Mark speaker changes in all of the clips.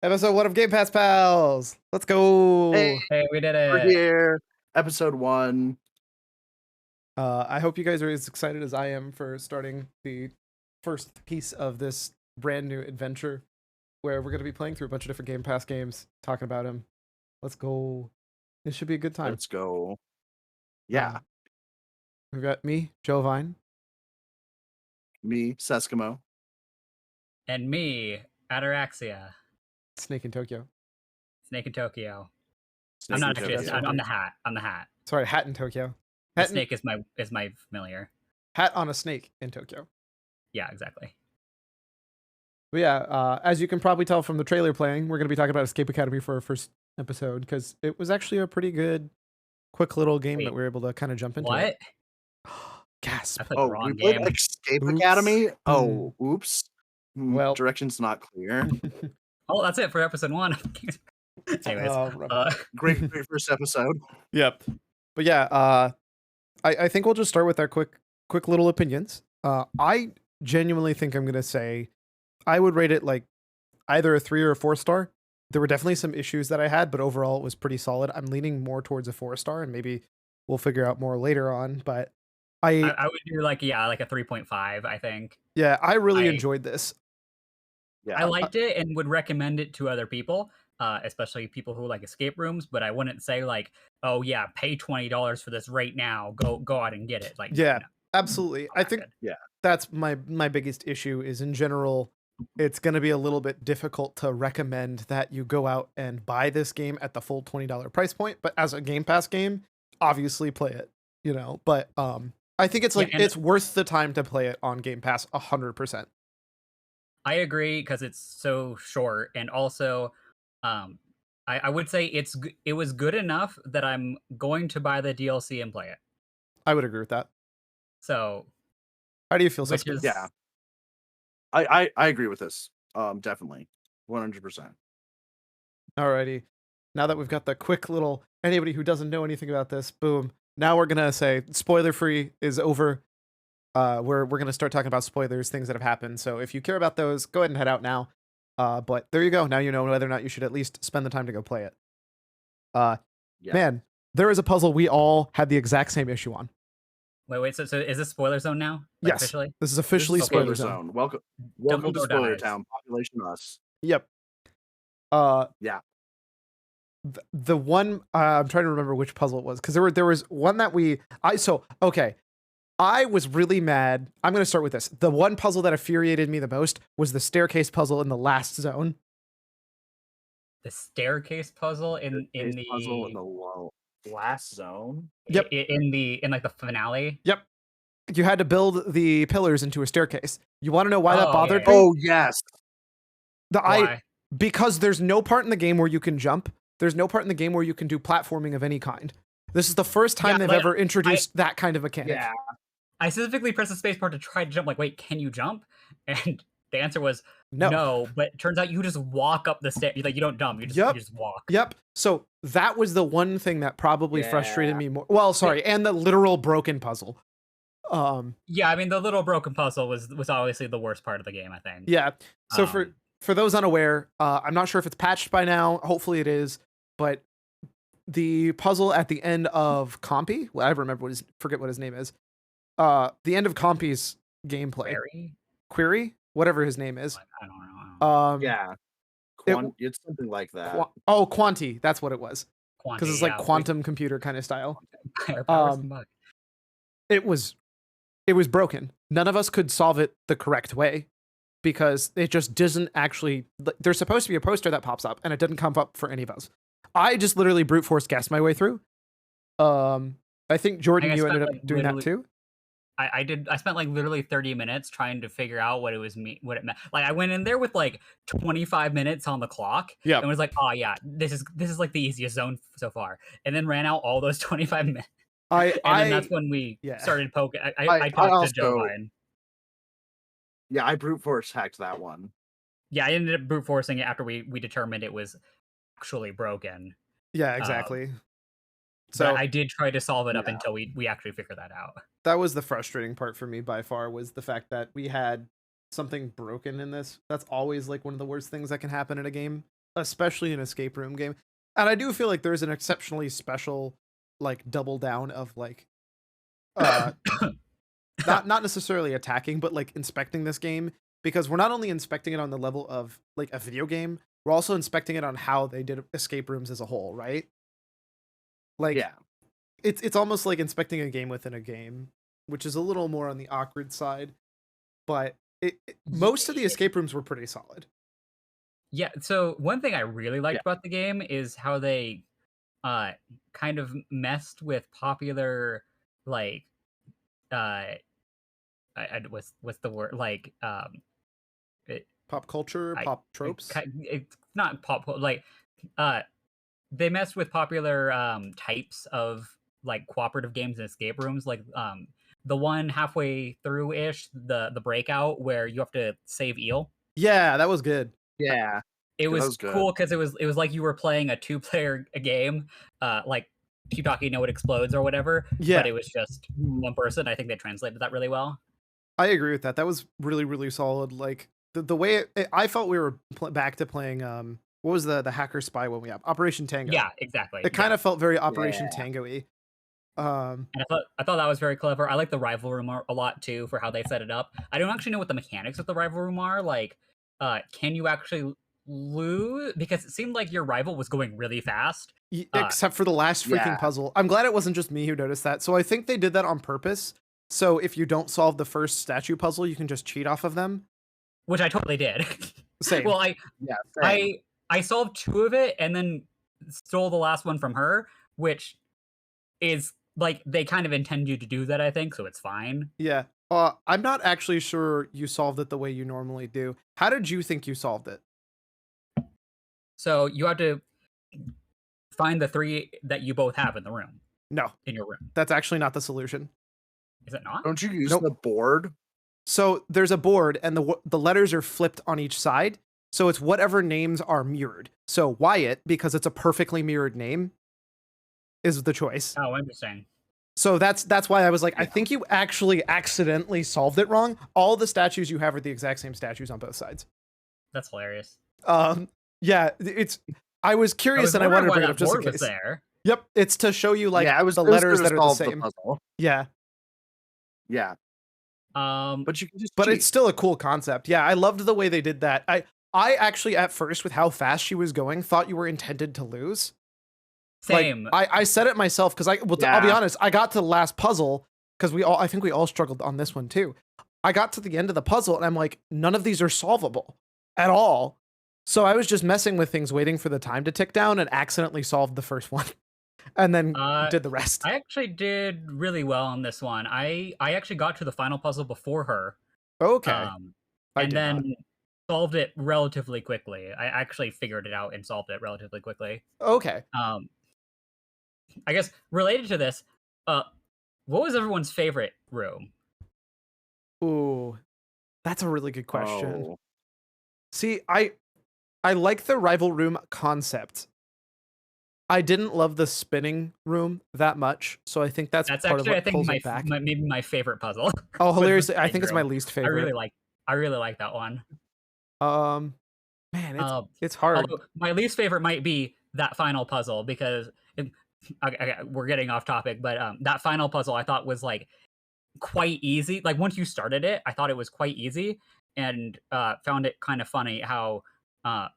Speaker 1: Episode 1 of GamePassPals. Let's go.
Speaker 2: Hey,
Speaker 3: Hey, we did
Speaker 2: we're
Speaker 3: it.
Speaker 2: here. Episode 1.
Speaker 1: I hope you guys are as excited as I am for starting the first piece of this brand new adventure where we're going to be playing through a bunch of different Game Pass games, talking about them. Let's go. This should be a good time.
Speaker 2: Let's go. Yeah.
Speaker 1: We've got me, Joe Vine.
Speaker 2: Me, Seskimo.
Speaker 3: And me, Ataraxia.
Speaker 1: Snake in Tokyo.
Speaker 3: Snake in Tokyo.
Speaker 2: Snake
Speaker 3: I'm not
Speaker 2: in
Speaker 3: actually.
Speaker 2: Tokyo.
Speaker 3: I'm the hat. I'm the hat.
Speaker 1: Sorry, Hat in Tokyo.
Speaker 3: The snake is my familiar.
Speaker 1: Hat on a snake in Tokyo.
Speaker 3: Yeah, exactly.
Speaker 1: But yeah, as you can probably tell from the trailer playing, we're going to be talking about Escape Academy for our first episode because it was actually a pretty good, quick little game that we were able to kind of jump into.
Speaker 3: What?
Speaker 1: Gasp.
Speaker 3: I played the wrong
Speaker 2: we played
Speaker 3: game.
Speaker 2: Escape
Speaker 1: Oops.
Speaker 2: Academy? Oh, oops.
Speaker 1: Well.
Speaker 2: Direction's not clear.
Speaker 3: Oh, that's it for episode 1. Anyways,
Speaker 2: Great first episode.
Speaker 1: Yep. But yeah, I think we'll just start with our quick little opinions. I genuinely think I'm gonna say I would rate it like either a 3 or a 4 star. There were definitely some issues that I had, but overall it was pretty solid. I'm leaning more towards a 4 star, and maybe we'll figure out more later on. But I
Speaker 3: would do like a 3.5. I think.
Speaker 1: Yeah, I really enjoyed this.
Speaker 2: Yeah,
Speaker 3: I liked it and would recommend it to other people, especially people who like escape rooms. But I wouldn't say like, oh yeah, pay $20 for this right now. Go out and get it. Like,
Speaker 1: yeah,
Speaker 3: no,
Speaker 1: absolutely. I think that's my biggest issue is in general, it's going to be a little bit difficult to recommend that you go out and buy this game at the full $20 price point. But as a Game Pass game, obviously play it, you know. But I think it's like it's worth the time to play it on Game Pass 100%.
Speaker 3: I agree because it's so short, and also, I would say it was good enough that I'm going to buy the DLC and play it.
Speaker 1: I would agree with that.
Speaker 3: So,
Speaker 1: how do you feel, Seskimo?
Speaker 2: Yeah, I agree with this. Definitely, 100%.
Speaker 1: Alrighty, now that we've got the quick little anybody who doesn't know anything about this, boom. Now we're gonna say spoiler free is over. We're gonna start talking about spoilers, things that have happened. So if you care about those, go ahead and head out now. But there you go. Now you know whether or not you should at least spend the time to go play it. Man, there is a puzzle we all had the exact same issue on.
Speaker 3: Wait. So is this spoiler zone now? Like,
Speaker 1: yes,
Speaker 3: officially?
Speaker 1: This is officially spoiler zone.
Speaker 2: Welcome to Spoiler Town. Population us.
Speaker 1: Yep.
Speaker 2: Yeah.
Speaker 1: The one I'm trying to remember which puzzle it was because there was one that I was really mad. I'm going to start with this. The one puzzle that infuriated me the most was the staircase puzzle in the last zone.
Speaker 3: The staircase puzzle in the
Speaker 2: last zone?
Speaker 1: Yep.
Speaker 3: In like the finale?
Speaker 1: Yep. You had to build the pillars into a staircase. You want to know why that bothered
Speaker 2: me?
Speaker 1: me?
Speaker 2: Oh, yes.
Speaker 3: Why?
Speaker 1: Because there's no part in the game where you can jump. There's no part in the game where you can do platforming of any kind. This is the first time they've ever introduced that kind of mechanic.
Speaker 3: Yeah. I specifically pressed the space bar to try to jump. Like, wait, can you jump? And the answer was no. But it turns out you just walk up the stairs. Like, you don't jump. You just walk.
Speaker 1: Yep. So that was the one thing that probably frustrated me more. Well, sorry, and the literal broken puzzle.
Speaker 3: Yeah, I mean, the little broken puzzle was obviously the worst part of the game, I think.
Speaker 1: Yeah. So for those unaware, I'm not sure if it's patched by now. Hopefully it is. But the puzzle at the end of Compy, well, I remember forget what his name is. The end of Compy's gameplay. Query? Whatever his name is.
Speaker 3: I don't know.
Speaker 2: It's something like that.
Speaker 1: Quanti. That's what it was. Because it's like quantum computer kind of style. It was broken. None of us could solve it the correct way because it just doesn't actually. There's supposed to be a poster that pops up, and it didn't come up for any of us. I just literally brute force guessed my way through. I think Jordan, you ended up doing that too.
Speaker 3: I did. I spent like literally 30 minutes trying to figure out what it meant. Like, I went in there with like 25 minutes on the clock.
Speaker 1: Yeah.
Speaker 3: And was like, oh yeah, this is like the easiest zone so far. And then ran out all those 25 minutes. And then that's when we started poking. I talked to Joe Biden.
Speaker 2: Yeah, I brute force hacked that one.
Speaker 3: Yeah, I ended up brute forcing it after we determined it was actually broken.
Speaker 1: Yeah, exactly. So
Speaker 3: I did try to solve it up until we actually figured that out.
Speaker 1: That was the frustrating part for me by far, was the fact that we had something broken in this. That's always like one of the worst things that can happen in a game. especially an escape room game. And I do feel like there's an exceptionally special like double down of like uh not necessarily attacking, but like inspecting this game, because we're not only inspecting it on the level of like a video game, we're also inspecting it on how they did escape rooms as a whole, right? Like
Speaker 2: Yeah.
Speaker 1: it's almost like inspecting a game within a game, which is a little more on the awkward side, but most of the escape rooms were pretty solid.
Speaker 3: Yeah, so one thing I really liked
Speaker 2: Yeah.
Speaker 3: about the game is how they uh kind of messed with popular like uh what's the word like it,
Speaker 1: Pop culture,
Speaker 3: I
Speaker 1: pop tropes.
Speaker 3: it's not like uh they messed with popular types of like cooperative games and escape rooms, like the one halfway through ish, the breakout where you have to save eel.
Speaker 1: Yeah, that was good.
Speaker 2: Yeah.
Speaker 3: It
Speaker 2: Yeah, that
Speaker 3: was
Speaker 2: was good.
Speaker 3: cool because it was like you were playing a two-player game, like Keep Talking No It Explodes or whatever, but
Speaker 1: Yeah,
Speaker 3: it was just one person. I think they translated that really well.
Speaker 1: I agree with that. That was really, really solid. Like the way I felt we were back to playing. What was the hacker spy one we have? Operation Tango.
Speaker 3: Yeah, exactly.
Speaker 1: It kind
Speaker 3: Yeah.
Speaker 1: of felt very Operation
Speaker 2: Yeah.
Speaker 1: Tango-y.
Speaker 3: And I thought that was very clever. I like the rival room a lot too for how they set it up. I don't actually know what the mechanics of the rival room are. Like, can you actually lose? Because it seemed like your rival was going really fast.
Speaker 1: Except for the last freaking
Speaker 2: Yeah.
Speaker 1: puzzle. I'm glad it wasn't just me who noticed that. So I think they did that on purpose. So if you don't solve the first statue puzzle, you can just cheat off of them.
Speaker 3: Which I totally did.
Speaker 1: Same.
Speaker 3: Well,
Speaker 2: Yeah. Same.
Speaker 3: I solved two of it and then stole the last one from her, which is like they kind of intend you to do that, I think, so it's fine.
Speaker 1: Yeah. I'm not actually sure you solved it the way you normally do. How did you think you solved it?
Speaker 3: So you have to find the three that you both have in the room,
Speaker 1: No,
Speaker 3: in your room.
Speaker 1: that's actually not the solution.
Speaker 3: Is it not?
Speaker 2: Don't you use
Speaker 1: Nope.
Speaker 2: the board?
Speaker 1: So there's a board and the letters are flipped on each side. So it's whatever names are mirrored. So Wyatt, because it's a perfectly mirrored name, is the choice.
Speaker 3: Oh, interesting.
Speaker 1: So that's why I was like, I
Speaker 2: Yeah.
Speaker 1: think you actually accidentally solved it wrong. All the statues you have are the exact same statues on both sides.
Speaker 3: That's hilarious.
Speaker 1: Yeah, I was curious and I wanted to bring it up just in
Speaker 3: was
Speaker 1: case.
Speaker 3: there.
Speaker 1: Yep, it's to show you like
Speaker 2: yeah, it was
Speaker 1: the
Speaker 2: it was
Speaker 1: letters
Speaker 2: to
Speaker 1: that are the
Speaker 2: solve
Speaker 1: same.
Speaker 2: puzzle.
Speaker 1: Yeah,
Speaker 2: Yeah.
Speaker 3: But
Speaker 2: you can just
Speaker 1: but
Speaker 2: cheat.
Speaker 1: it's still a cool concept. Yeah, I loved the way they did that. I actually at first with how fast she was going thought you were intended to lose.
Speaker 3: same.
Speaker 1: Like, I said it myself because I'll be
Speaker 2: Yeah.
Speaker 1: honest, I got to the last puzzle because I think we all struggled on this one too. I got to the end of the puzzle and I'm like, none of these are solvable at all. So I was just messing with things, waiting for the time to tick down, and accidentally solved the first one, and then did the rest.
Speaker 3: I actually did really well on this one. I actually got to the final puzzle before her.
Speaker 1: Okay,
Speaker 3: I
Speaker 1: I
Speaker 3: and
Speaker 1: did
Speaker 3: then
Speaker 1: not.
Speaker 3: solved it relatively quickly. I actually figured it out and solved it relatively quickly.
Speaker 1: Okay,
Speaker 3: I guess related to this, what was everyone's favorite room?
Speaker 1: ooh, that's a really good question.
Speaker 2: Oh.
Speaker 1: See, I like the rival room concept. I didn't love the spinning room that much, so I think that's part of
Speaker 3: actually, I
Speaker 1: what
Speaker 3: think,
Speaker 1: pulls it back.
Speaker 3: maybe my favorite puzzle.
Speaker 1: Oh,
Speaker 3: was the
Speaker 1: hilariously, I
Speaker 3: spinning
Speaker 1: think it's my
Speaker 3: room.
Speaker 1: least
Speaker 3: I
Speaker 1: favorite.
Speaker 3: really like that one.
Speaker 1: Man, it's hard.
Speaker 3: Although my least favorite might be that final puzzle because we're getting off topic, but that final puzzle I thought was like quite easy. Like once you started it, I thought it was quite easy, and found it kind of funny how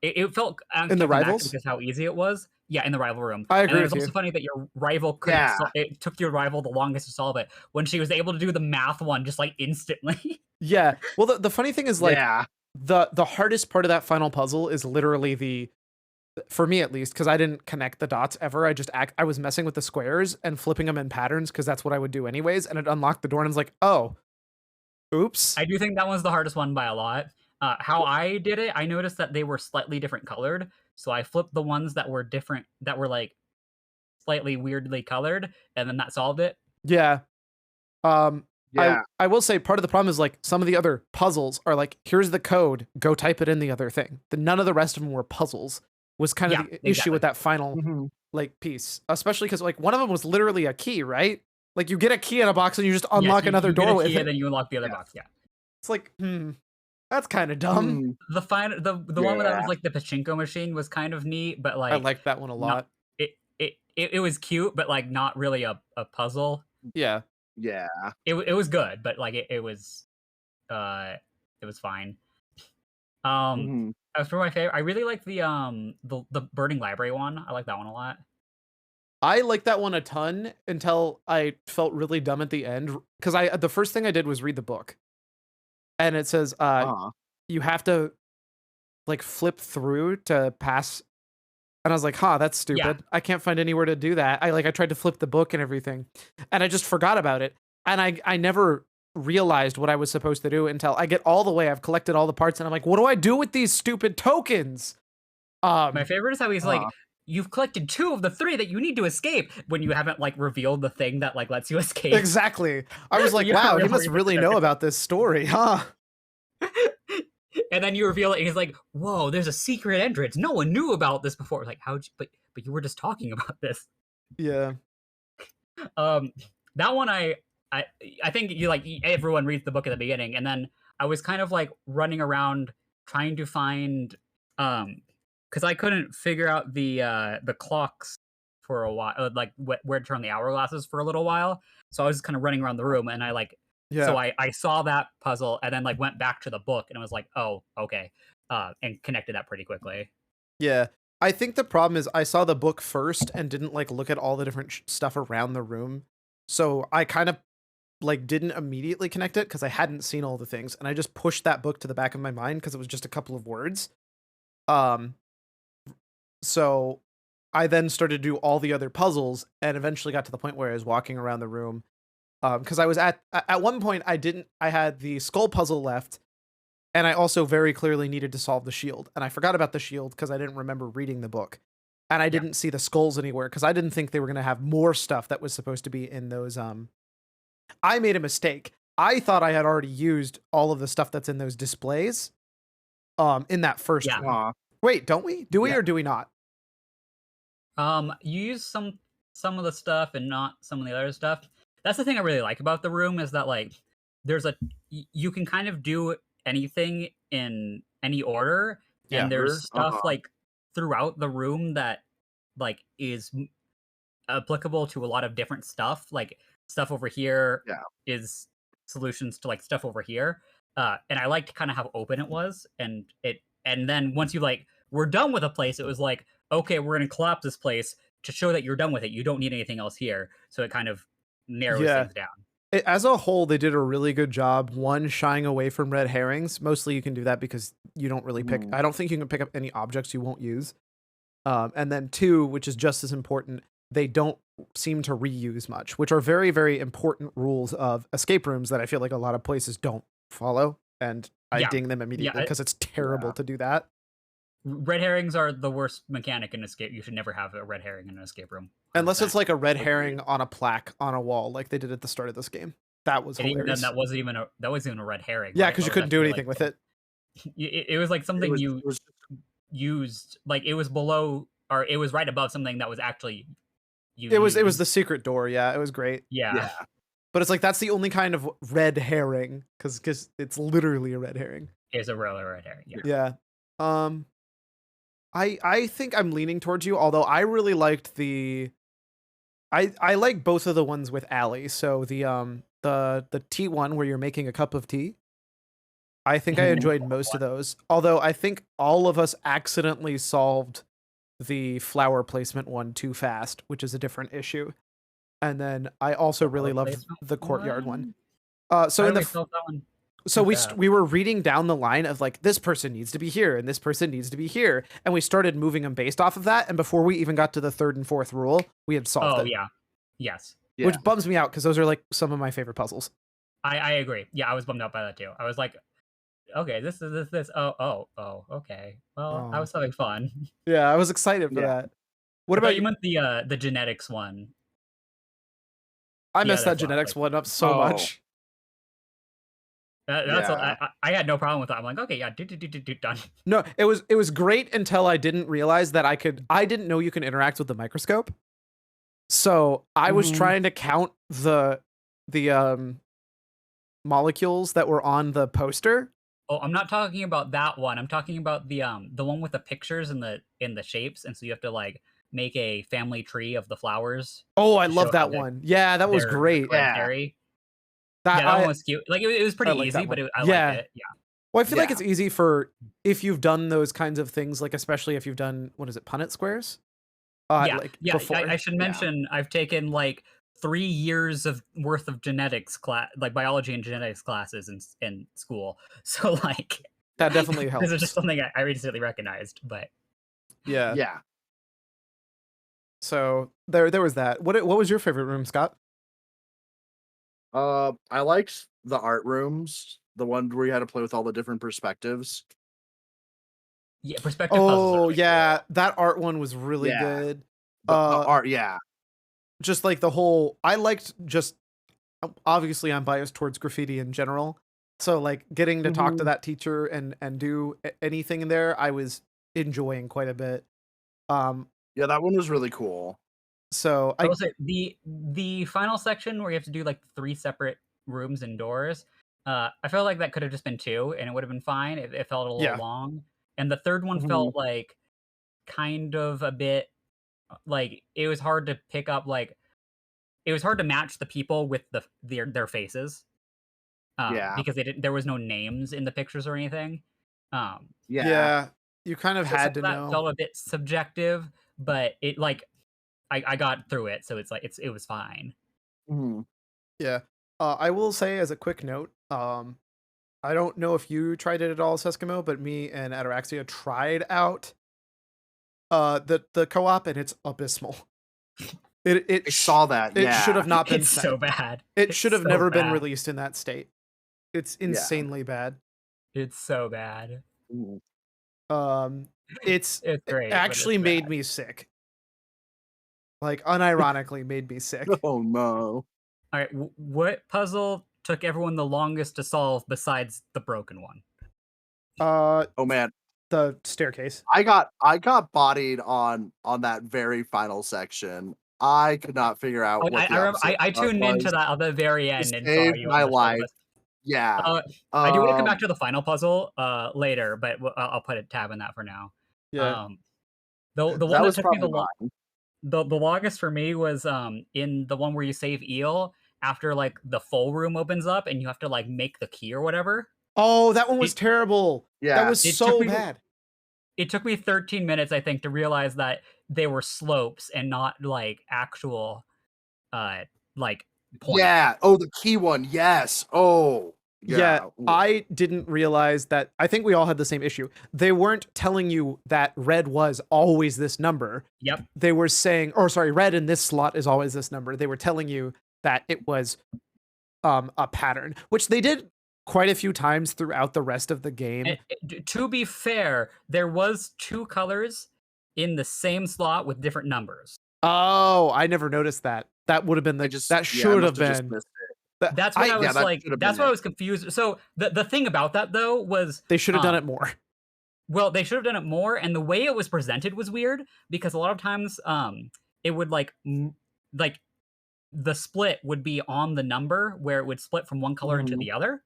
Speaker 3: it felt
Speaker 1: In the
Speaker 3: anticlimactic
Speaker 1: rivals?
Speaker 3: because how easy it was. Yeah, in the rival room.
Speaker 1: I
Speaker 3: And
Speaker 1: agree
Speaker 3: then it was
Speaker 1: with
Speaker 3: also
Speaker 1: you.
Speaker 3: funny that your rival couldn't.
Speaker 2: Yeah.
Speaker 3: It took your rival the longest to solve it when she was able to do the math one just like instantly.
Speaker 1: Yeah. Well, the funny thing is like
Speaker 2: yeah.
Speaker 1: the hardest part of that final puzzle is literally for me at least, because I didn't connect the dots ever. I was messing with the squares and flipping them in patterns because that's what I would do anyways, and it unlocked the door and I was like, oh, oops.
Speaker 3: I do think that one's the hardest one by a lot. How I did it, I noticed that they were slightly different colored, so I flipped the ones that were different, that were like slightly weirdly colored, and then that solved it.
Speaker 1: Yeah.
Speaker 2: Yeah.
Speaker 1: I will say part of the problem is like some of the other puzzles are like, here's the code, go type it in the other thing. None of the rest of them were puzzles. Was kind of
Speaker 3: Yeah,
Speaker 1: the issue with that final
Speaker 2: Mhm.
Speaker 1: like piece, especially because like one of them was literally a key, right? Like you get a key in a box and you just unlock
Speaker 3: Yes,
Speaker 1: another
Speaker 3: you get
Speaker 1: door
Speaker 3: a
Speaker 1: with
Speaker 3: key
Speaker 1: it.
Speaker 3: and then you unlock the other
Speaker 2: Yeah.
Speaker 3: box. Yeah.
Speaker 1: It's like, That's kind of dumb.
Speaker 2: Mm,
Speaker 3: The one that
Speaker 2: yeah.
Speaker 3: was like the pachinko machine was kind of neat, but
Speaker 1: I
Speaker 3: like
Speaker 1: liked that one a
Speaker 3: not
Speaker 1: lot.
Speaker 3: it was cute, but like not really a puzzle.
Speaker 1: Yeah.
Speaker 2: Yeah.
Speaker 3: It was good, but like uh it was fine.
Speaker 2: Mhm.
Speaker 3: As for my favorite, I really like the burning library one. I like that one a lot.
Speaker 1: I liked that one a ton until I felt really dumb at the end because the first thing I did was read the book, and it says
Speaker 2: Uh-huh.
Speaker 1: you have to like flip through to pass, and I was like, huh, that's
Speaker 3: Yeah,
Speaker 1: stupid. I can't find anywhere to do that. I tried to flip the book and everything, and I just forgot about it, and I never realized what I was supposed to do until I get all the way. I've collected all the parts, and I'm like, what do I do with these stupid tokens?
Speaker 3: my favorite is how he's like,
Speaker 2: Uh-huh.
Speaker 3: you've collected 2 of the 3 that you need to escape when you haven't like revealed the thing that like lets you escape.
Speaker 1: Exactly. I was like,
Speaker 3: You don't
Speaker 1: wow, he
Speaker 3: realize
Speaker 1: must
Speaker 3: it's
Speaker 1: really
Speaker 3: a
Speaker 1: know
Speaker 3: token.
Speaker 1: about this story, huh?
Speaker 3: And then you reveal it, and he's like, "Whoa, there's a secret entrance. No one knew about this before." Like, how'd you? But you were just talking about this.
Speaker 1: Yeah.
Speaker 3: Um, that one, I I think you like everyone reads the book at the beginning, and then I was kind of like running around trying to find, because I couldn't figure out the clocks for a while, like where to turn the hourglasses for a little while. So I was just kind of running around the room, and
Speaker 1: Yeah.
Speaker 3: I saw that puzzle, and then like went back to the book, and I was like, oh, okay, and connected that pretty quickly.
Speaker 1: Yeah. I think the problem is I saw the book first and didn't like look at all the different stuff around the room. So I kind of like didn't immediately connect it because I hadn't seen all the things, and I just pushed that book to the back of my mind because it was just a couple of words. Um so I then started to do all the other puzzles and eventually got to the point where I was walking around the room. Because I was at one point I had the skull puzzle left, and I also very clearly needed to solve the shield, and I forgot about the shield because I didn't remember reading the book, and I
Speaker 3: Yeah,
Speaker 1: didn't see the skulls anywhere because I didn't think they were gonna have more stuff that was supposed to be in those. I made a mistake. I thought I had already used all of the stuff that's in those displays. In that first
Speaker 3: yeah.
Speaker 1: one.
Speaker 2: Uh-huh.
Speaker 1: Wait, don't we? Do we
Speaker 2: Yeah.
Speaker 1: or do we not?
Speaker 3: You use some of the stuff and not some of the other stuff. That's the thing I really like about the room is that like there's you can kind of do anything in any order,
Speaker 1: Yeah.
Speaker 3: and there's
Speaker 2: Sure.
Speaker 3: stuff
Speaker 2: Uh-huh.
Speaker 3: like throughout the room that like is applicable to a lot of different stuff. Like stuff over here
Speaker 2: Yeah.
Speaker 3: is solutions to like stuff over here. And I liked kind of how open it was, and then once you like were done with a place, it was like, okay, we're gonna collapse this place to show that you're done with it. You don't need anything else here. So it kind of narrows
Speaker 1: Yeah.
Speaker 3: things down.
Speaker 1: As a whole, they did a really good job. One, shying away from red herrings. Mostly, you can do that because you don't really pick.
Speaker 2: Mhm.
Speaker 1: I don't think you can pick up any objects you won't use. And then two, which is just as important, they don't seem to reuse much, which are very, very important rules of escape rooms that I feel like a lot of places don't follow. And I
Speaker 3: Yeah,
Speaker 1: ding them
Speaker 3: yeah.
Speaker 1: immediately because it's terrible
Speaker 2: Yeah.
Speaker 1: to do that.
Speaker 3: Red herrings are the worst mechanic in escape. You should never have a red herring in an escape room.
Speaker 1: Unless it's
Speaker 3: 100%.
Speaker 1: like a red
Speaker 2: Agreed.
Speaker 1: herring on a plaque on a wall, like they did at the start of this game. That was
Speaker 3: And even then,
Speaker 1: hilarious.
Speaker 3: that wasn't even a red herring.
Speaker 1: Yeah,
Speaker 3: Right?
Speaker 1: because you
Speaker 3: What was
Speaker 1: couldn't do
Speaker 3: actually,
Speaker 1: anything with it.
Speaker 3: it was like
Speaker 2: It
Speaker 3: something
Speaker 2: was
Speaker 3: you
Speaker 2: it was
Speaker 3: used, like it was below, or it was right above something that was actually you
Speaker 1: It was
Speaker 3: used.
Speaker 1: the secret door. Yeah, it was great.
Speaker 3: Yeah.
Speaker 2: yeah.
Speaker 1: But it's like that's the only kind of red herring because it's literally a red herring.
Speaker 3: Is a real red herring. Yeah.
Speaker 1: Yeah. Um I think I'm leaning towards you, although I really liked I like both of the ones with Allie. So the tea one where you're making a cup of tea. I think I
Speaker 2: Mhm.
Speaker 1: enjoyed most of those. Although I think all of us accidentally solved the flower placement one too fast, which is a different issue. And then I also really
Speaker 3: Flower
Speaker 1: loved
Speaker 3: placement
Speaker 1: the courtyard one.
Speaker 3: one?
Speaker 1: So
Speaker 3: How
Speaker 1: in
Speaker 3: do
Speaker 1: the
Speaker 3: we solve that one?
Speaker 1: so
Speaker 3: Too fast?
Speaker 1: we were reading down the line of like this person needs to be here and this person needs to be here, and we started moving them based off of that. And before we even got to the third and fourth rule, we had solved
Speaker 3: Oh
Speaker 1: it,
Speaker 3: yeah. Yes.
Speaker 2: Yeah.
Speaker 1: which bums me out because those are like some of my favorite puzzles.
Speaker 3: I agree. Yeah, I was bummed out by that too. I was like, okay, this is this. Oh, okay. Well, I
Speaker 1: Oh.
Speaker 3: was having fun.
Speaker 1: Yeah, I was excited for
Speaker 2: Yeah.
Speaker 1: that. What
Speaker 3: I thought
Speaker 1: about
Speaker 3: you
Speaker 1: you?
Speaker 3: meant the genetics one?
Speaker 1: I
Speaker 3: The
Speaker 1: messed
Speaker 3: other
Speaker 1: that
Speaker 3: flower
Speaker 1: genetics
Speaker 3: placement.
Speaker 1: one up so
Speaker 2: Oh.
Speaker 1: much.
Speaker 3: That's
Speaker 2: Yeah.
Speaker 3: I had no problem with that. I'm like, okay, yeah, done.
Speaker 1: No, it was great until I didn't realize that I didn't know you can interact with the microscope. So I was
Speaker 2: Mhm.
Speaker 1: trying to count the molecules that were on the poster,
Speaker 3: Oh, I'm not talking about that one. I'm talking about the one with the pictures and the shapes, and so you have to like make a family tree of the flowers
Speaker 1: Oh, I
Speaker 3: to show
Speaker 1: love
Speaker 3: how
Speaker 1: that one. Yeah, that was
Speaker 3: they're
Speaker 1: great.
Speaker 2: Yeah.
Speaker 3: hereditary.
Speaker 1: That
Speaker 3: Yeah, that one was cute. Like it was
Speaker 1: I
Speaker 3: pretty
Speaker 1: like
Speaker 3: easy,
Speaker 1: that
Speaker 3: but
Speaker 1: one.
Speaker 3: I liked
Speaker 1: Yeah.
Speaker 3: it. Yeah.
Speaker 1: Well, I feel like
Speaker 2: Yeah.
Speaker 1: it's easy for if you've done those kinds of things, like especially if you've done what is it, Punnett squares?
Speaker 3: Yeah,
Speaker 1: Like
Speaker 3: yeah.
Speaker 1: before.
Speaker 3: I should
Speaker 2: Yeah.
Speaker 3: mention I've taken like 3 years of worth of genetics class, like biology and genetics classes in school. So like,
Speaker 1: That definitely
Speaker 3: this is just
Speaker 1: helps.
Speaker 3: something I recently recognized. But
Speaker 1: Yeah.
Speaker 2: Yeah.
Speaker 1: So there was that. What was your favorite room, Scott?
Speaker 2: I liked the art rooms, the one where you had to play with all the different perspectives.
Speaker 3: yeah, perspective puzzles are
Speaker 1: Oh
Speaker 3: really
Speaker 1: yeah,
Speaker 3: cool.
Speaker 1: that art one was really
Speaker 2: Yeah.
Speaker 1: good.
Speaker 2: The art, yeah.
Speaker 1: Just like the whole I liked just obviously I'm biased towards graffiti in general. So like getting to talk to
Speaker 2: Mhm.
Speaker 1: that teacher and do anything in there, I was enjoying quite a bit. Um
Speaker 2: Yeah, that one was really cool.
Speaker 1: so
Speaker 3: I
Speaker 1: I
Speaker 3: will say the final section where you have to do like 3 separate rooms and doors. I felt like that could have just been 2, and it would have been fine. It felt a little
Speaker 1: yeah.
Speaker 3: long, and the third one
Speaker 2: Mhm.
Speaker 3: felt like kind of a bit like it was hard to pick up. Like it was hard to match the people with their faces,
Speaker 2: Yeah.
Speaker 3: because they didn't. There was no names in the pictures or anything.
Speaker 2: Yeah.
Speaker 1: Yeah. You kind of
Speaker 3: So some
Speaker 1: had
Speaker 3: of
Speaker 1: to
Speaker 3: that
Speaker 1: know.
Speaker 3: felt a bit subjective, but it like I got through it, so it's like it was fine.
Speaker 2: Mhm.
Speaker 1: Yeah. I will say as a quick note, I don't know if you tried it at all, Seskimo, but me and Ataraxia tried out the co-op and it's abysmal. It
Speaker 2: I saw that,
Speaker 1: it should
Speaker 2: yeah.
Speaker 1: have not been
Speaker 3: It's
Speaker 1: sent.
Speaker 3: so bad.
Speaker 1: It should
Speaker 3: It's
Speaker 1: have
Speaker 3: so
Speaker 1: never been
Speaker 3: bad.
Speaker 1: released in that state. It's
Speaker 2: Yeah.
Speaker 1: insanely bad.
Speaker 3: It's so bad.
Speaker 2: Mhm.
Speaker 1: Um it's
Speaker 3: It's
Speaker 1: it
Speaker 3: great, but
Speaker 1: actually
Speaker 3: it's
Speaker 1: made
Speaker 3: bad.
Speaker 1: me sick. Like unironically made me sick.
Speaker 2: Oh, no.
Speaker 3: All right, what puzzle took everyone the longest to solve besides the broken one?
Speaker 1: Uh
Speaker 2: Oh, man.
Speaker 1: the staircase.
Speaker 2: I got bodied on that very final section. I could not figure out
Speaker 3: Oh,
Speaker 2: what
Speaker 3: I
Speaker 2: the
Speaker 3: remember
Speaker 2: opposite
Speaker 3: I
Speaker 2: part
Speaker 3: tuned into
Speaker 2: was
Speaker 3: that at the very
Speaker 2: to
Speaker 3: end and saw
Speaker 2: save
Speaker 3: you on
Speaker 2: my
Speaker 3: the struggle
Speaker 2: life.
Speaker 3: bus.
Speaker 2: Yeah.
Speaker 3: I do want to come back
Speaker 2: Um,
Speaker 3: to the final puzzle later, but I'll put a tab in that for now.
Speaker 1: Yeah.
Speaker 3: Um, the one
Speaker 2: that
Speaker 3: that
Speaker 2: was
Speaker 3: took me
Speaker 2: probably mine.
Speaker 3: the longest for me was in the one where you save Eel after like the full room opens up and you have to like make the key or whatever.
Speaker 1: Oh, that one was
Speaker 3: It
Speaker 1: terrible. That
Speaker 2: Yeah.
Speaker 1: was
Speaker 3: it took
Speaker 1: so
Speaker 3: me
Speaker 1: bad.
Speaker 3: it took me 13 minutes I think to realize that they were slopes and not like actual uh like points.
Speaker 2: Yeah. Oh, the key one. Yes. Oh,
Speaker 1: Yeah,
Speaker 2: yeah. Ooh.
Speaker 1: I didn't realize that. I think we all had the same issue. They weren't telling you that red was always this number.
Speaker 3: Yep.
Speaker 1: They were saying, or sorry, red in this slot is always this number. They were telling you that it was a pattern, which they did quite a few times throughout the rest of the game.
Speaker 3: To be fair, there was 2 colors in the same slot with different numbers.
Speaker 1: Oh, I never noticed that. That would have been
Speaker 2: I
Speaker 1: the
Speaker 2: just,
Speaker 1: that
Speaker 2: yeah, I
Speaker 1: should
Speaker 2: must
Speaker 1: have
Speaker 2: have just
Speaker 1: been.
Speaker 2: missed it.
Speaker 1: That
Speaker 3: That's what
Speaker 1: I
Speaker 3: I
Speaker 2: Yeah,
Speaker 3: was
Speaker 2: that
Speaker 3: like.
Speaker 2: should have
Speaker 3: That's
Speaker 2: been
Speaker 3: why I
Speaker 2: it.
Speaker 3: was confused. So the thing about that though was,
Speaker 1: They should have done it more.
Speaker 3: well, they should have done it more, and the way it was presented was weird because a lot of times, it would like the split would be on the number where it would split from one color into
Speaker 2: Mhm.
Speaker 3: the other,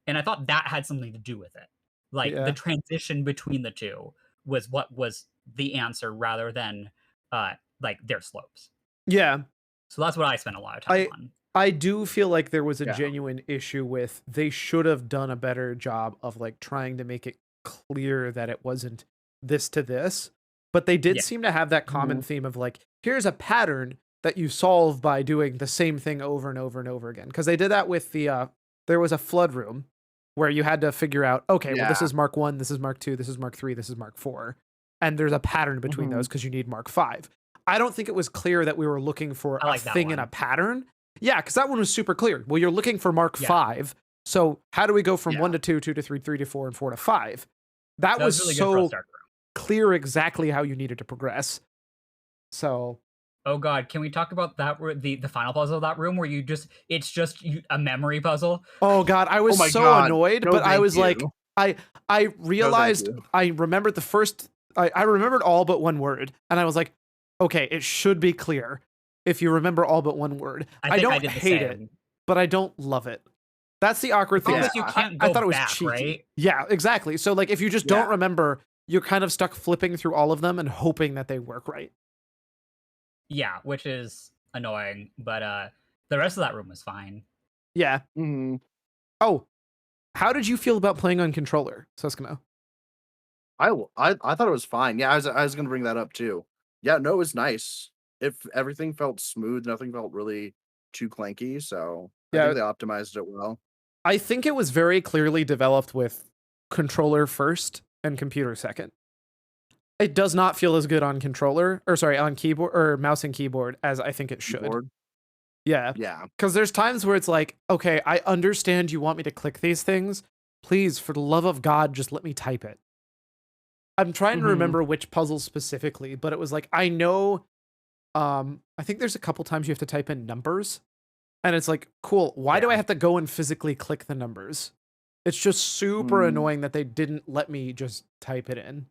Speaker 3: and I thought that had something to do with it. Like the
Speaker 1: Yeah.
Speaker 3: transition between the two was what was the answer rather than like their slopes.
Speaker 1: Yeah.
Speaker 3: So that's what I spent a lot of time
Speaker 1: I
Speaker 3: on.
Speaker 1: I do feel like there was a
Speaker 2: Yeah.
Speaker 1: genuine issue with they should have done a better job of like trying to make it clear that it wasn't this to this. But they did
Speaker 3: Yeah.
Speaker 1: seem to have that common
Speaker 2: Mhm.
Speaker 1: theme of like, here's a pattern that you solve by doing the same thing over and over and over again. Because they did that with there was a flood room where you had to figure out, okay, well, this
Speaker 2: Yeah.
Speaker 1: is Mark 1, this is Mark 2, this is Mark 3, this is Mark 4. And there's a pattern between
Speaker 2: Mhm.
Speaker 1: those because you need Mark 5. I don't think it was clear that we were looking for
Speaker 3: I
Speaker 1: a
Speaker 3: like that
Speaker 1: thing in a
Speaker 3: one.
Speaker 1: pattern. Yeah, because that one was super clear. Well, you're looking for Mark
Speaker 3: Yeah.
Speaker 1: 5. So how do we go from
Speaker 2: Yeah.
Speaker 1: 1 to 2, 2 to 3, 3 to 4, and 4 to 5? That
Speaker 3: That was
Speaker 1: was
Speaker 3: really good for a
Speaker 1: so
Speaker 3: start room.
Speaker 1: clear exactly how you needed to progress. So
Speaker 3: Oh god, can we talk about that the final puzzle of that room where it's just a memory puzzle?
Speaker 1: oh god, I was
Speaker 2: Oh my
Speaker 1: so
Speaker 2: god.
Speaker 1: annoyed,
Speaker 2: No,
Speaker 1: but I
Speaker 2: thank
Speaker 1: was like,
Speaker 2: you.
Speaker 1: I
Speaker 2: No, thank
Speaker 1: realized
Speaker 2: you.
Speaker 1: I remembered the first I remembered all but one word, and I was like, okay, it should be clear if you remember all but one word.
Speaker 3: I
Speaker 1: I
Speaker 3: think I
Speaker 1: don't
Speaker 3: did the
Speaker 1: hate it,
Speaker 3: same.
Speaker 1: but I don't love it. That's the awkward thing.
Speaker 3: Problem
Speaker 2: Yeah.
Speaker 3: is you
Speaker 1: I-
Speaker 3: can't
Speaker 1: I
Speaker 3: go
Speaker 1: thought it was
Speaker 3: back,
Speaker 1: cheeky.
Speaker 3: right?
Speaker 1: Yeah, exactly. So like if you just don't
Speaker 2: Yeah.
Speaker 1: remember, you're kind of stuck flipping through all of them and hoping that they work right.
Speaker 3: Yeah, which is annoying, but the rest of that room was fine.
Speaker 1: Yeah.
Speaker 2: Mhm.
Speaker 1: Oh, how did you feel about playing on controller, Suskino?
Speaker 2: I thought it was fine. Yeah, I was gonna bring that up too. Yeah, no, it was nice. If everything felt smooth, nothing felt really too clanky. So I
Speaker 1: Yeah.
Speaker 2: think they optimized it well.
Speaker 1: I think it was very clearly developed with controller first and computer second. It does not feel as good on controller, or sorry, on keyboard or mouse and keyboard as I think it should.
Speaker 2: Keyboard.
Speaker 1: Yeah.
Speaker 2: Yeah.
Speaker 1: Because there's times where it's like, okay, I understand you want me to click these things. Please, for the love of God, just let me type it. I'm trying to
Speaker 2: Mhm.
Speaker 1: remember which puzzle specifically, but it was like, I know, I think there's a couple times you have to type in numbers. And it's like, cool, why do I
Speaker 3: Yeah.
Speaker 1: have to go and physically click the numbers? It's just super
Speaker 2: Mm.
Speaker 1: annoying that they didn't let me just type it in.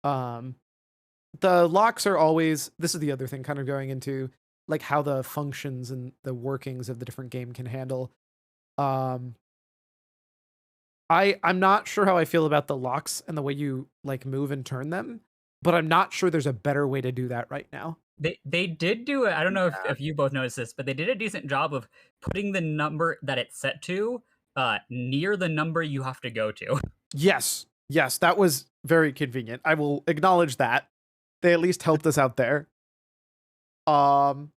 Speaker 1: The locks are always, this is the other thing kind of going into like how the functions and the workings of the different game can handle. I'm not sure how I feel about the locks and the way you like move and turn them, but I'm not sure there's a better way to do that right now.
Speaker 3: They did do it. I don't know
Speaker 2: Yeah.
Speaker 3: if you both noticed this, but they did a decent job of putting the number that it's set to near the number you have to go to.
Speaker 1: Yes. Yes, that was very convenient. I will acknowledge that. They at least helped us out there. Oh,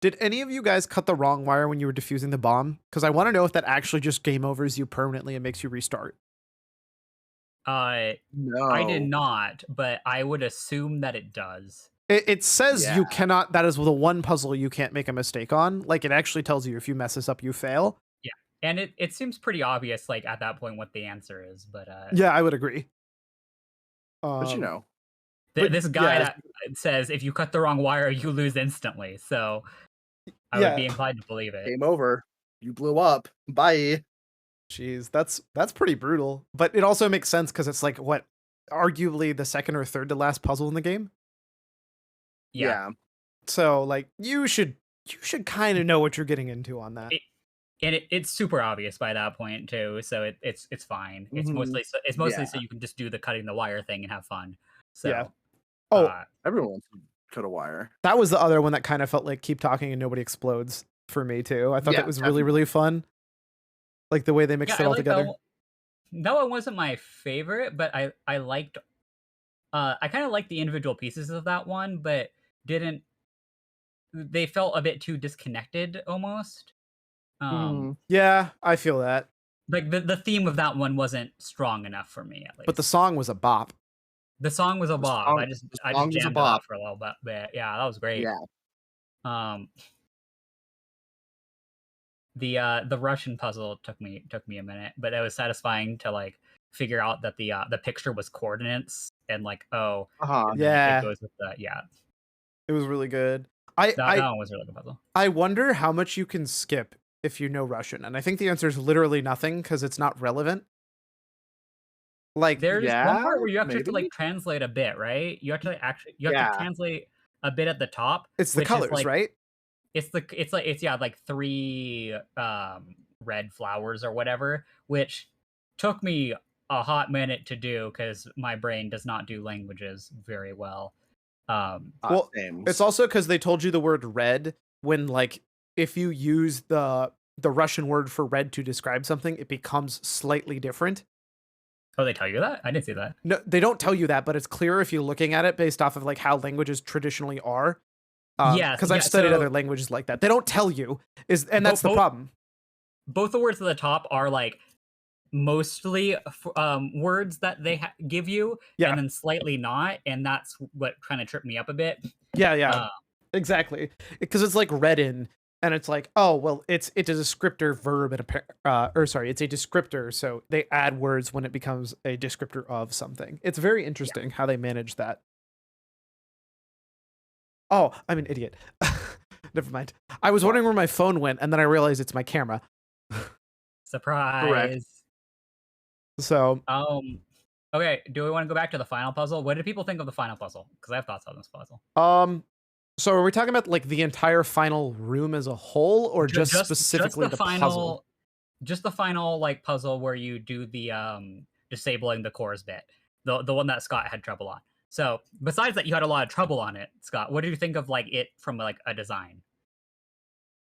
Speaker 1: did any of you guys cut the wrong wire when you were defusing the bomb? Because I want to know if that actually just game overs you permanently and makes you restart.
Speaker 3: I did
Speaker 2: No.
Speaker 3: not, but I would assume that it does.
Speaker 1: It says you
Speaker 2: Yeah.
Speaker 1: cannot, that is the one puzzle you can't make a mistake on. Like, it actually tells you if you mess this up, you fail.
Speaker 3: Yeah. And it seems pretty obvious, like, at that point what the answer is, but
Speaker 1: Yeah, I would agree.
Speaker 2: But you know.
Speaker 1: but
Speaker 3: this guy
Speaker 1: yeah.
Speaker 3: that says if you cut the wrong wire, you lose instantly. So I would be inclined to believe it.
Speaker 2: Game over. You blew up. Bye.
Speaker 1: Jeez, that's pretty brutal. But it also makes sense because it's like what, arguably the second or third to last puzzle in the game.
Speaker 3: Yeah.
Speaker 1: So like you should kind of know what you're getting into on that.
Speaker 3: And it's super obvious by that point too, so it's fine. It's
Speaker 2: Mhm.
Speaker 3: mostly so
Speaker 2: Yeah.
Speaker 3: you can just do the cutting the wire thing and have fun. So
Speaker 1: Yeah. Oh,
Speaker 2: Everyone wants to cut a wire.
Speaker 1: that was the other one that kind of felt like keep talking and nobody explodes for me too. I thought
Speaker 2: Yeah,
Speaker 1: that was really, really fun. Like the way they mixed it all
Speaker 3: like
Speaker 1: together.
Speaker 3: that one wasn't my favorite, but I liked I kind of liked the individual pieces of that one, but they felt a bit too disconnected almost.
Speaker 2: Mhm.
Speaker 1: Yeah, I feel that.
Speaker 3: Like the theme of that one wasn't strong enough for me at least.
Speaker 1: But the song was a bop.
Speaker 3: The song was a bop.
Speaker 2: song-
Speaker 3: I just
Speaker 2: the song was a
Speaker 3: jammed it
Speaker 2: bop.
Speaker 3: out for a little bit. Yeah, that was great.
Speaker 2: Yeah.
Speaker 3: The Russian puzzle took me a minute, but it was satisfying to like figure out that the picture was coordinates and like
Speaker 2: Uh-huh.
Speaker 3: and then
Speaker 1: Yeah.
Speaker 3: it goes with the
Speaker 1: It was really good.
Speaker 3: that one was a really good puzzle.
Speaker 1: I wonder how much you can skip if you know Russian. And I think the answer is literally nothing because it's not relevant. Like
Speaker 3: There's one part
Speaker 2: Yeah,
Speaker 3: where you actually have to
Speaker 2: maybe?
Speaker 3: like translate a bit, right? You have to have
Speaker 2: Yeah.
Speaker 3: to translate a bit at the top.
Speaker 1: it's the
Speaker 3: which is,
Speaker 1: colors,
Speaker 3: like,
Speaker 1: right?
Speaker 3: It's like 3 red flowers or whatever, which took me a hot minute to do because my brain does not do languages very well.
Speaker 1: Well,
Speaker 2: Same.
Speaker 1: It's also because they told you the word red when like if you use the Russian word for red to describe something, it becomes slightly different.
Speaker 3: Oh, they tell you that? I didn't see that.
Speaker 1: No, they don't tell you that, but it's clear if you're looking at it based off of like how languages traditionally are.
Speaker 3: Yes,
Speaker 1: because I've
Speaker 3: yeah,
Speaker 1: studied
Speaker 3: so-
Speaker 1: other languages like that. They don't tell you, and that's the
Speaker 3: Both-
Speaker 1: problem.
Speaker 3: Both the words at the top are like mostly words that they give you,
Speaker 1: Yeah.
Speaker 3: and then slightly not, and that's what kind of tripped me up a bit.
Speaker 1: Yeah, exactly. Because it's like redden, and it's like, oh well, it's a descriptor verb and it's a descriptor, so they add words when it becomes a descriptor of something. It's very interesting how they manage that. Oh, I'm an idiot. Never mind. I was wondering where my phone went, and then I realized it's my camera.
Speaker 3: Surprise.
Speaker 1: So
Speaker 3: Okay, do we want to go back to the final puzzle? What did people think of the final puzzle? Because I have thoughts on this puzzle.
Speaker 1: So are we talking about like the entire final room as a whole, or just
Speaker 3: Just
Speaker 1: specifically
Speaker 3: the
Speaker 1: the puzzle?
Speaker 3: final, just the final like puzzle where you do the disabling the cores bit, the one that Scott had trouble on. So besides that, you had a lot of trouble on it, Scott. What do you think of like it from like a design?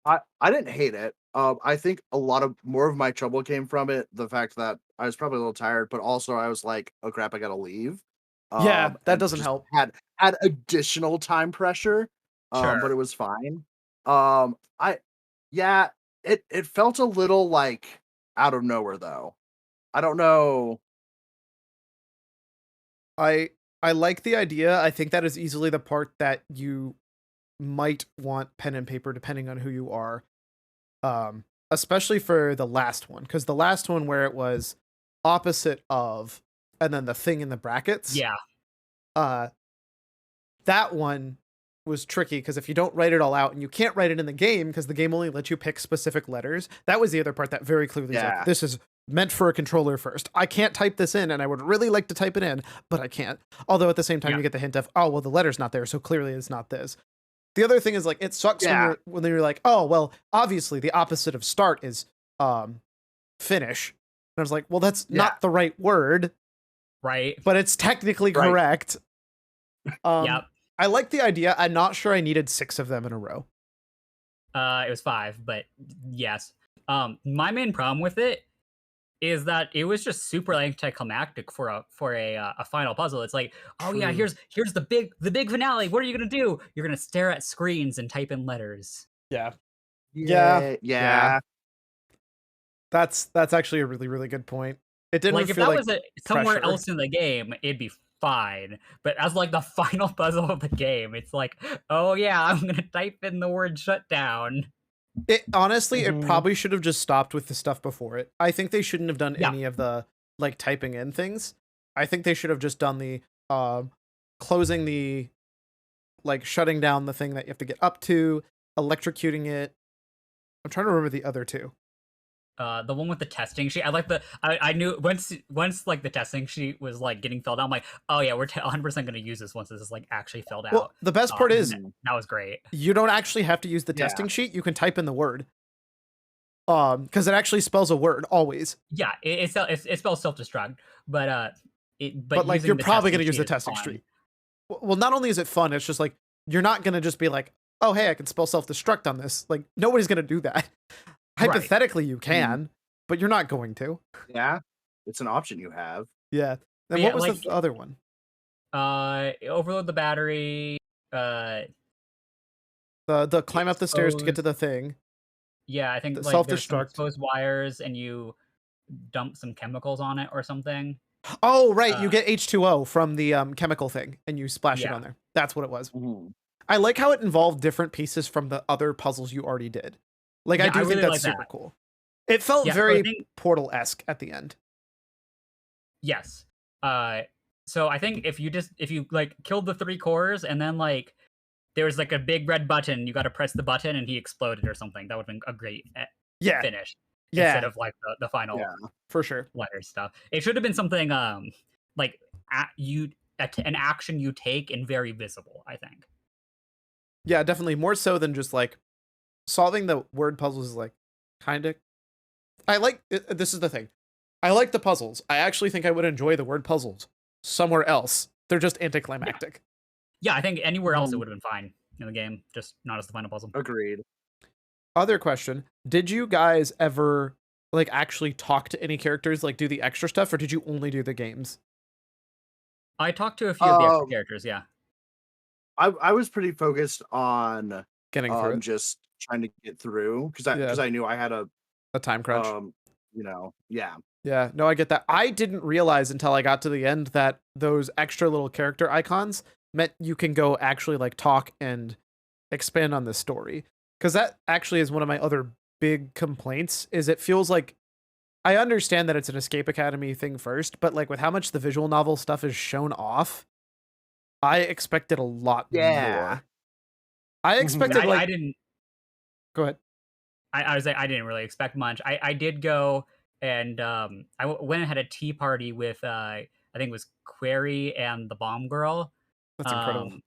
Speaker 2: I didn't hate it. I think a lot of more of my trouble came from it, the fact that I was probably a little tired, but also I was like, "Oh crap, I gotta leave."
Speaker 1: Yeah, that
Speaker 2: And
Speaker 1: doesn't
Speaker 2: just
Speaker 1: help.
Speaker 2: had additional time pressure. But
Speaker 3: Sure.
Speaker 2: it was fine. I yeah, it felt a little like out of nowhere though. I don't know.
Speaker 1: I I like the idea. I think that is easily the part that you might want pen and paper depending on who you are. Especially for the last one, because the last one where it was opposite of and then the thing in the brackets,
Speaker 3: Yeah.
Speaker 1: uh that one was tricky because if you don't write it all out and you can't write it in the game because the game only lets you pick specific letters, that was the other part that very clearly is like,
Speaker 2: Yeah.
Speaker 1: this is meant for a controller first. I can't type this in and I would really like to type it in, but I can't. Although at the same time
Speaker 3: Yeah.
Speaker 1: you get the hint of, oh well the letter's not there, so clearly it's not this. The other thing is like it sucks when
Speaker 2: Yeah.
Speaker 1: you're like, oh well, obviously the opposite of start is finish. And I was like, well, that's
Speaker 2: Yeah.
Speaker 1: not the right word,
Speaker 3: Right.
Speaker 1: but it's technically
Speaker 2: Right.
Speaker 1: correct.
Speaker 3: Yep.
Speaker 1: I like the idea. I'm not sure I needed 6 of them in a row.
Speaker 3: It was 5, but yes. My main problem with it is that it was just super anticlimactic for a final puzzle. It's like, oh yeah,
Speaker 1: True.
Speaker 3: here's the big finale. What are you gonna do? You're gonna stare at screens and type in letters.
Speaker 1: Yeah. Yeah.
Speaker 2: Yeah.
Speaker 1: Yeah.
Speaker 2: Yeah.
Speaker 1: That's actually a really, really good point. It didn't
Speaker 3: Like if
Speaker 1: feel
Speaker 3: that
Speaker 1: like
Speaker 3: was somewhere
Speaker 1: pressure.
Speaker 3: else in the game, it'd be fine. But as like the final puzzle of the game, it's like, oh yeah, I'm gonna type in the word shutdown.
Speaker 1: It honestly, it
Speaker 2: Mhm.
Speaker 1: probably should have just stopped with the stuff before it. I think they shouldn't have done
Speaker 3: Yeah.
Speaker 1: any of the like typing in things. I think they should have just done the closing the like shutting down the thing that you have to get up to, electrocuting it. I'm trying to remember the other two.
Speaker 3: The one with the testing sheet. I knew once like the testing sheet was like getting filled out. I'm like, oh yeah, we're 100% gonna use this once this is like actually filled
Speaker 1: Well,
Speaker 3: out.
Speaker 1: the best part is
Speaker 3: That was great.
Speaker 1: you don't actually have to use the
Speaker 2: Yeah.
Speaker 1: testing sheet. You can type in the word. Because it actually spells a word always.
Speaker 3: Yeah, it spells self destruct, but
Speaker 1: But like
Speaker 3: using
Speaker 1: you're
Speaker 3: the
Speaker 1: probably
Speaker 3: testing
Speaker 1: gonna use
Speaker 3: sheet
Speaker 1: the
Speaker 3: is
Speaker 1: testing
Speaker 3: fun.
Speaker 1: sheet. Well, not only is it fun, it's just like you're not gonna just be like, oh hey, I can spell self destruct on this. Like nobody's gonna do that.
Speaker 3: Right.
Speaker 1: Hypothetically, you
Speaker 2: Mhm.
Speaker 1: can, but you're not going to.
Speaker 2: Yeah. It's an option you have.
Speaker 1: Yeah.
Speaker 3: But
Speaker 1: Then
Speaker 3: yeah,
Speaker 1: what was
Speaker 3: like
Speaker 1: the other one?
Speaker 3: overload the battery. Uh,
Speaker 1: The climb up the stairs to get
Speaker 3: expose.
Speaker 1: to the thing.
Speaker 3: Yeah, I
Speaker 1: The
Speaker 3: think like
Speaker 1: self
Speaker 3: there's some
Speaker 1: destruct.
Speaker 3: exposed wires, and you dump some chemicals on it or something.
Speaker 1: Oh right,
Speaker 3: Uh,
Speaker 1: you get H2O from the chemical thing, and you splash it
Speaker 3: yeah,
Speaker 1: on there. That's what it was.
Speaker 2: Mhm.
Speaker 1: I like how it involved different pieces from the other puzzles you already did. Like I
Speaker 3: yeah, I
Speaker 1: do think
Speaker 3: really
Speaker 1: that's
Speaker 3: like
Speaker 1: super
Speaker 3: that.
Speaker 1: cool. It felt
Speaker 3: Yeah, so I
Speaker 1: very
Speaker 3: think
Speaker 1: Portal-esque at the end.
Speaker 3: yes. So I think if you like killed the 3 cores and then like there was like a big red button, you got to press the button and he exploded or something. That would have been a great
Speaker 1: Yeah.
Speaker 3: finish instead
Speaker 1: Yeah,
Speaker 3: of like the final
Speaker 2: Yeah.
Speaker 1: for sure.
Speaker 3: letter stuff. It should have been something like an action you take and very visible, I think.
Speaker 1: Yeah, definitely more so than just like solving the word puzzles is like kind of I like this is the thing. I like the puzzles. I actually think I would enjoy the word puzzles somewhere else. They're just
Speaker 3: Yeah.
Speaker 1: anticlimactic.
Speaker 3: Yeah, I think anywhere else it
Speaker 2: Mhm.
Speaker 3: would have been fine in the game, just not as the final puzzle.
Speaker 2: Agreed.
Speaker 1: Other question, did you guys ever like actually talk to any characters, like do the extra stuff, or did you only do the games?
Speaker 3: I talked to a few of the extra
Speaker 2: Um,
Speaker 3: characters, yeah.
Speaker 2: I was pretty focused on
Speaker 1: Getting through it.
Speaker 2: just trying to get through because
Speaker 1: Yeah,
Speaker 2: I knew I had a
Speaker 1: a time crunch.
Speaker 2: um yeah.
Speaker 1: Yeah, no, I get that. I didn't realize until I got to the end that those extra little character icons meant you can go actually like talk and expand on the story. Because that actually is one of my other big complaints. Is it feels like I understand that it's an Escape Academy thing first, but like with how much the visual novel stuff is shown off, I expected a lot
Speaker 2: Yeah.
Speaker 1: more. I
Speaker 2: Mhm.
Speaker 3: Yeah,
Speaker 1: expected
Speaker 3: I
Speaker 1: like
Speaker 3: didn't
Speaker 1: go ahead.
Speaker 3: I was like, I didn't really expect much. I did go and went and had a tea party with I think it was Query and the Bomb Girl.
Speaker 1: That's incredible.
Speaker 3: Um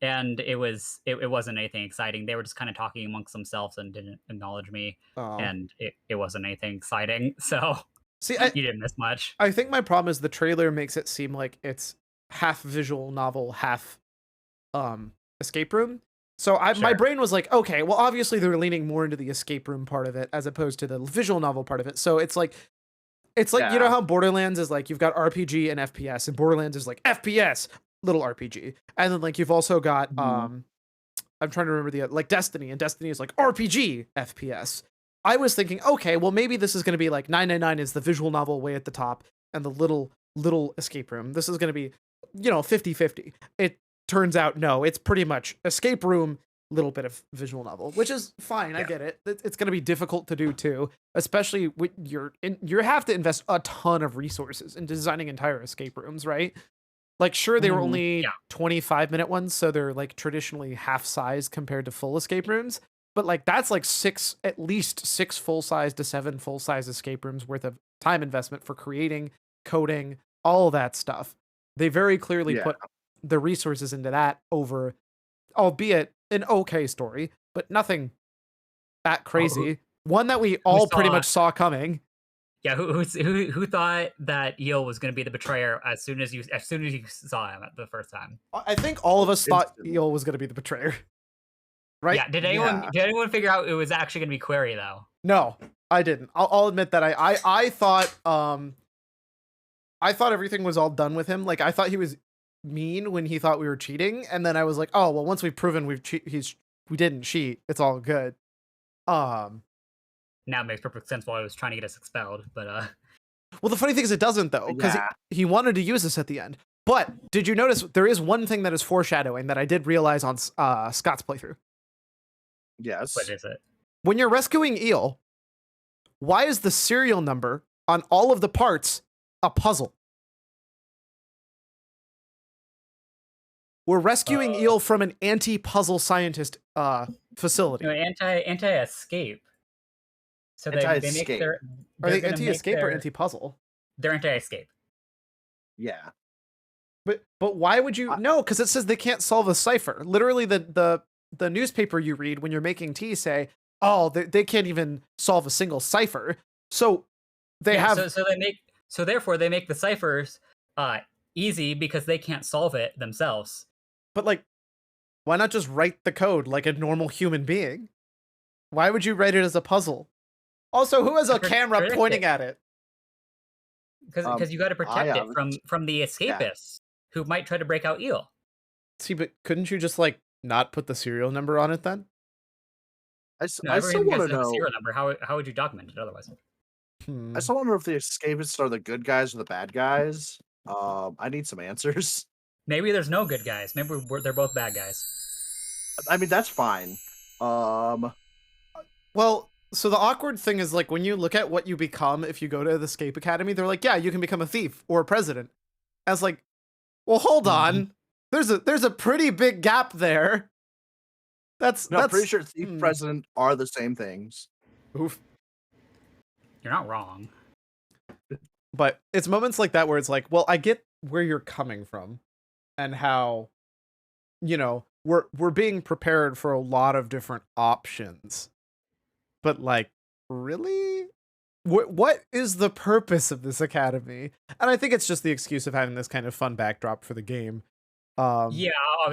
Speaker 3: and it wasn't anything exciting. They were just kind of talking amongst themselves and didn't acknowledge me,
Speaker 1: Oh,
Speaker 3: and it wasn't anything exciting. So
Speaker 1: see,
Speaker 3: you didn't miss much.
Speaker 1: I think my problem is the trailer makes it seem like it's half visual novel, half um escape room. So my
Speaker 3: Sure.
Speaker 1: brain was like, okay, well obviously they're leaning more into the escape room part of it as opposed to the visual novel part of it. So it's like you know
Speaker 2: Yeah.
Speaker 1: how Borderlands is like you've got RPG and FPS, and Borderlands is like FPS little RPG, and then like you've also got
Speaker 2: Mhm.
Speaker 1: I'm trying to remember the like Destiny, and Destiny is like RPG FPS. I was thinking, okay, well maybe this is going to be like 999 is the visual novel way at the top, and the little escape room. This is going to be, 50-50. It turns out no, it's pretty much escape room, little bit of visual novel, which is fine. I
Speaker 3: Yeah.
Speaker 1: get it. It's going to be difficult to do too, especially when you have to invest a ton of resources in designing entire escape rooms, right? Like, sure, they were
Speaker 2: Mhm.
Speaker 1: only
Speaker 3: Yeah.
Speaker 1: 25-minute ones, so they're like traditionally half size compared to full escape rooms. But like, that's like at least six full size to seven full size escape rooms worth of time investment for creating, coding, all that stuff. They very clearly
Speaker 2: Yeah.
Speaker 1: put the resources into that over, albeit an okay story, but nothing that
Speaker 3: Oh,
Speaker 1: crazy. One that we
Speaker 3: who
Speaker 1: all pretty
Speaker 3: saw?
Speaker 1: much saw coming.
Speaker 3: Yeah, who thought that Eel was going to be the betrayer as soon as you saw him at the first time?
Speaker 1: I think all of us thought
Speaker 2: Instantly.
Speaker 1: Eel was going to be the betrayer, right?
Speaker 3: Yeah, did anyone
Speaker 2: Yeah.
Speaker 3: did anyone figure out it was actually going to be Query though?
Speaker 1: No, I didn't. I'll admit that I thought everything was all done with him. Like I thought he was mean when he thought we were cheating, and then I was like, oh well, once we've proven we didn't cheat, it's all good. Um,
Speaker 3: Now it makes perfect sense why I was trying to get us expelled, but
Speaker 1: well, the funny thing is it doesn't though, because
Speaker 2: Yeah.
Speaker 1: he wanted to use this at the end. But did you notice there is one thing that is foreshadowing that I did realize on Scott's playthrough?
Speaker 3: what
Speaker 2: Yes.
Speaker 3: is it?
Speaker 1: When you're rescuing Eel, why is the serial number on all of the parts a puzzle? We're rescuing
Speaker 3: Uh,
Speaker 1: Eel from an anti-puzzle scientist facility.
Speaker 3: no, anti-escape. So they make
Speaker 2: Anti-escape.
Speaker 1: Are
Speaker 3: they're
Speaker 1: they
Speaker 3: gonna make
Speaker 1: anti-escape or anti-puzzle?
Speaker 3: their anti-escape.
Speaker 2: Yeah.
Speaker 1: But why would you
Speaker 2: I,
Speaker 1: no? Because it says they can't solve a cipher. Literally, the newspaper you read when you're making tea say, oh, they can't even solve a single cipher. So they
Speaker 3: Yeah,
Speaker 1: have,
Speaker 3: so therefore they make the ciphers easy because they can't solve it themselves.
Speaker 1: but like, why not just write the code like a normal human being? Why would you write it as a puzzle? Also, who has a camera
Speaker 3: Predict
Speaker 1: pointing
Speaker 3: it.
Speaker 1: at it?
Speaker 3: Because you got to
Speaker 2: I
Speaker 3: protect it
Speaker 2: honestly,
Speaker 3: from the
Speaker 2: yeah.
Speaker 3: escapists who might try to break out Eel.
Speaker 1: See, but couldn't you just like not put the serial number on it then?
Speaker 3: No,
Speaker 2: I still
Speaker 3: everything
Speaker 2: want
Speaker 3: has
Speaker 2: to
Speaker 3: a
Speaker 2: know.
Speaker 3: serial number. How would you document it otherwise?
Speaker 2: I
Speaker 1: Hmm.
Speaker 2: still want to know if the escapists are the good guys or the bad guys. I need some answers.
Speaker 3: Maybe there's no good guys. Maybe they're both bad guys.
Speaker 2: I mean, that's fine. Um,
Speaker 1: Well, so the awkward thing is like when you look at what you become if you go to the Escape Academy, they're like, yeah, you can become a thief or a president. I was like, well, hold
Speaker 3: Mhm.
Speaker 1: on. There's a pretty big gap there.
Speaker 2: no, pretty
Speaker 1: That's
Speaker 2: sure thief president are the same things.
Speaker 1: oof.
Speaker 3: You're not wrong.
Speaker 1: But it's moments like that where it's like, well, I get where you're coming from and how, we're being prepared for a lot of different options. But like, really? What is the purpose of this academy? And I think it's just the excuse of having this kind of fun backdrop for the game.
Speaker 3: Yeah,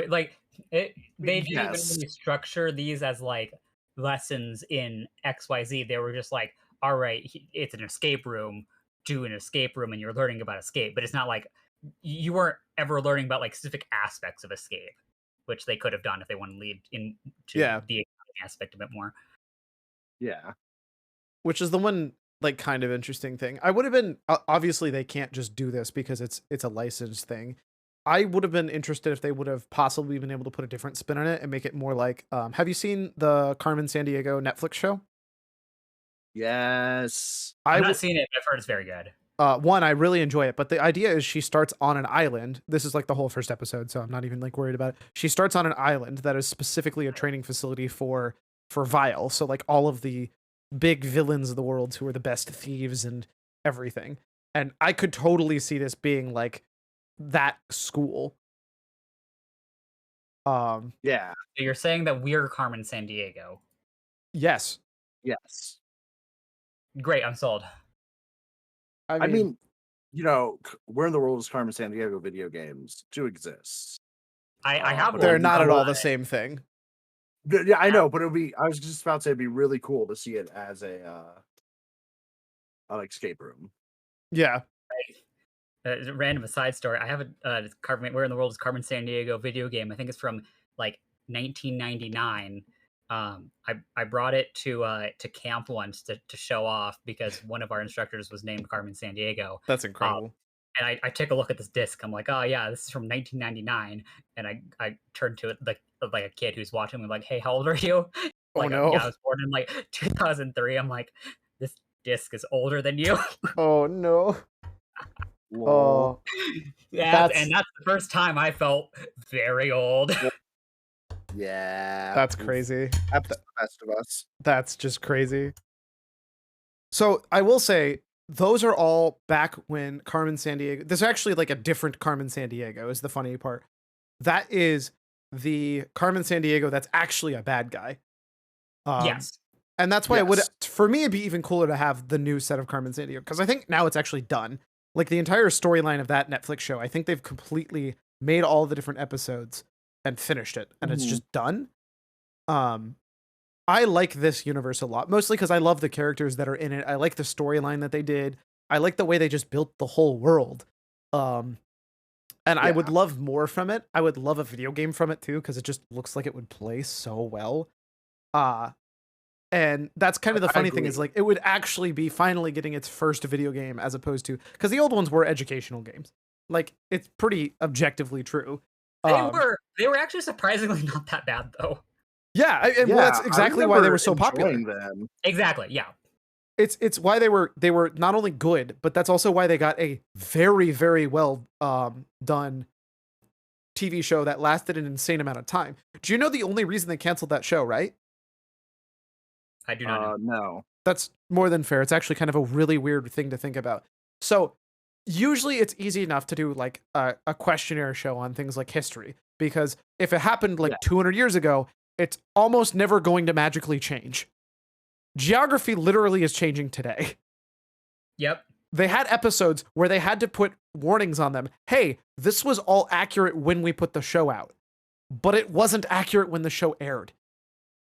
Speaker 3: like they didn't even
Speaker 2: Yes.
Speaker 3: really structure these as like lessons in XYZ. They were just like, all right, it's an escape room, do an escape room, and you're learning about escape. But it's not like you weren't ever learning about like specific aspects of escape, which they could have done if they wanted to lead into
Speaker 1: Yeah,
Speaker 3: the aspect a bit more.
Speaker 2: Yeah.
Speaker 1: which is the one like kind of interesting thing. I would have been obviously they can't just do this because it's a licensed thing. I would have been interested if they would have possibly been able to put a different spin on it and make it more like have you seen the Carmen Sandiego Netflix show?
Speaker 2: Yes.
Speaker 3: I've
Speaker 1: I
Speaker 3: not
Speaker 1: would
Speaker 3: seen it, but I've heard it's very good.
Speaker 1: one, I really enjoy it, but the idea is she starts on an island. This is like the whole first episode, so I'm not even like worried about it. She starts on an island that is specifically a training facility for Vile. So like all of the big villains of the world who are the best thieves and everything. And I could totally see this being like that school.
Speaker 2: Yeah.
Speaker 3: So you're saying that we're Carmen San Diego.
Speaker 1: Yes.
Speaker 2: Yes.
Speaker 3: Great, I'm sold.
Speaker 1: I
Speaker 2: I
Speaker 1: mean,
Speaker 2: mean, where in the world is Carmen San Diego video games do exist?
Speaker 3: I have
Speaker 2: But
Speaker 3: one.
Speaker 1: they're
Speaker 2: it'd be
Speaker 1: not at
Speaker 2: cool.
Speaker 1: all the same thing.
Speaker 2: Yeah, I
Speaker 3: I have
Speaker 2: know, but it'd be. I was just about to say it'd be really cool to see it as an escape room.
Speaker 1: Yeah.
Speaker 3: random aside story. I have a Carmen. Where in the world is Carmen San Diego video game? I think it's from like 1999. I brought it to camp once to show off because one of our instructors was named Carmen San Diego.
Speaker 1: That's
Speaker 3: Um,
Speaker 1: incredible.
Speaker 3: and I took a look at this disc. I'm like, oh yeah, this is from 1999. And I turned to it like a kid who's watching me, like, hey, how old are you?
Speaker 1: Oh
Speaker 3: Like,
Speaker 1: no.
Speaker 3: yeah, I was born in like 2003. I'm like, this disc is older than you.
Speaker 1: Oh no.
Speaker 2: Lol.
Speaker 1: Oh,
Speaker 3: Yeah,
Speaker 1: that's
Speaker 3: and that's the first time I felt very old.
Speaker 2: Yeah.
Speaker 1: that's crazy.
Speaker 2: That's the best of us.
Speaker 1: That's just crazy. So I will say those are all back when Carmen San Diego. There's actually like a different Carmen San Diego is the funny part. That is the Carmen San Diego that's actually a bad guy.
Speaker 3: Yes.
Speaker 1: And that's why it would,
Speaker 2: Yes.
Speaker 1: for me, it'd be even cooler to have the new set of Carmen San Diego because I think now it's actually done. Like the entire storyline of that Netflix show, I think they've completely made all the different episodes and finished it, and it's
Speaker 2: Mhm.
Speaker 1: just done. I like this universe a lot, mostly because I love the characters that are in it. I like the storyline that they did. I like the way they just built the whole world. And I would
Speaker 2: Yeah.
Speaker 1: love more from it. I would love a video game from it too, because it just looks like it would play so well. And that's kind of the
Speaker 2: I
Speaker 1: funny thing is
Speaker 2: agree.
Speaker 1: like it would actually be finally getting its first video game as opposed to because the old ones were educational games. Like it's pretty objectively true.
Speaker 3: They were actually surprisingly not that bad though.
Speaker 1: Yeah, well,
Speaker 2: Yeah,
Speaker 1: that's
Speaker 2: I
Speaker 1: exactly why they
Speaker 2: remember
Speaker 1: were so popular.
Speaker 2: enjoying them.
Speaker 3: Exactly. Yeah.
Speaker 1: It's why they were not only good, but that's also why they got a very very well done TV show that lasted an insane amount of time. Do you know the only reason they canceled that show, right?
Speaker 3: I do not know.
Speaker 2: No.
Speaker 1: That's more than fair. It's actually kind of a really weird thing to think about. So, usually it's easy enough to do like a questionnaire show on things like history because if it happened like
Speaker 2: Yeah.
Speaker 1: 200 years ago, it's almost never going to magically change. Geography literally is changing today.
Speaker 3: Yep.
Speaker 1: They had episodes where they had to put warnings on them. Hey, this was all accurate when we put the show out, but it wasn't accurate when the show aired.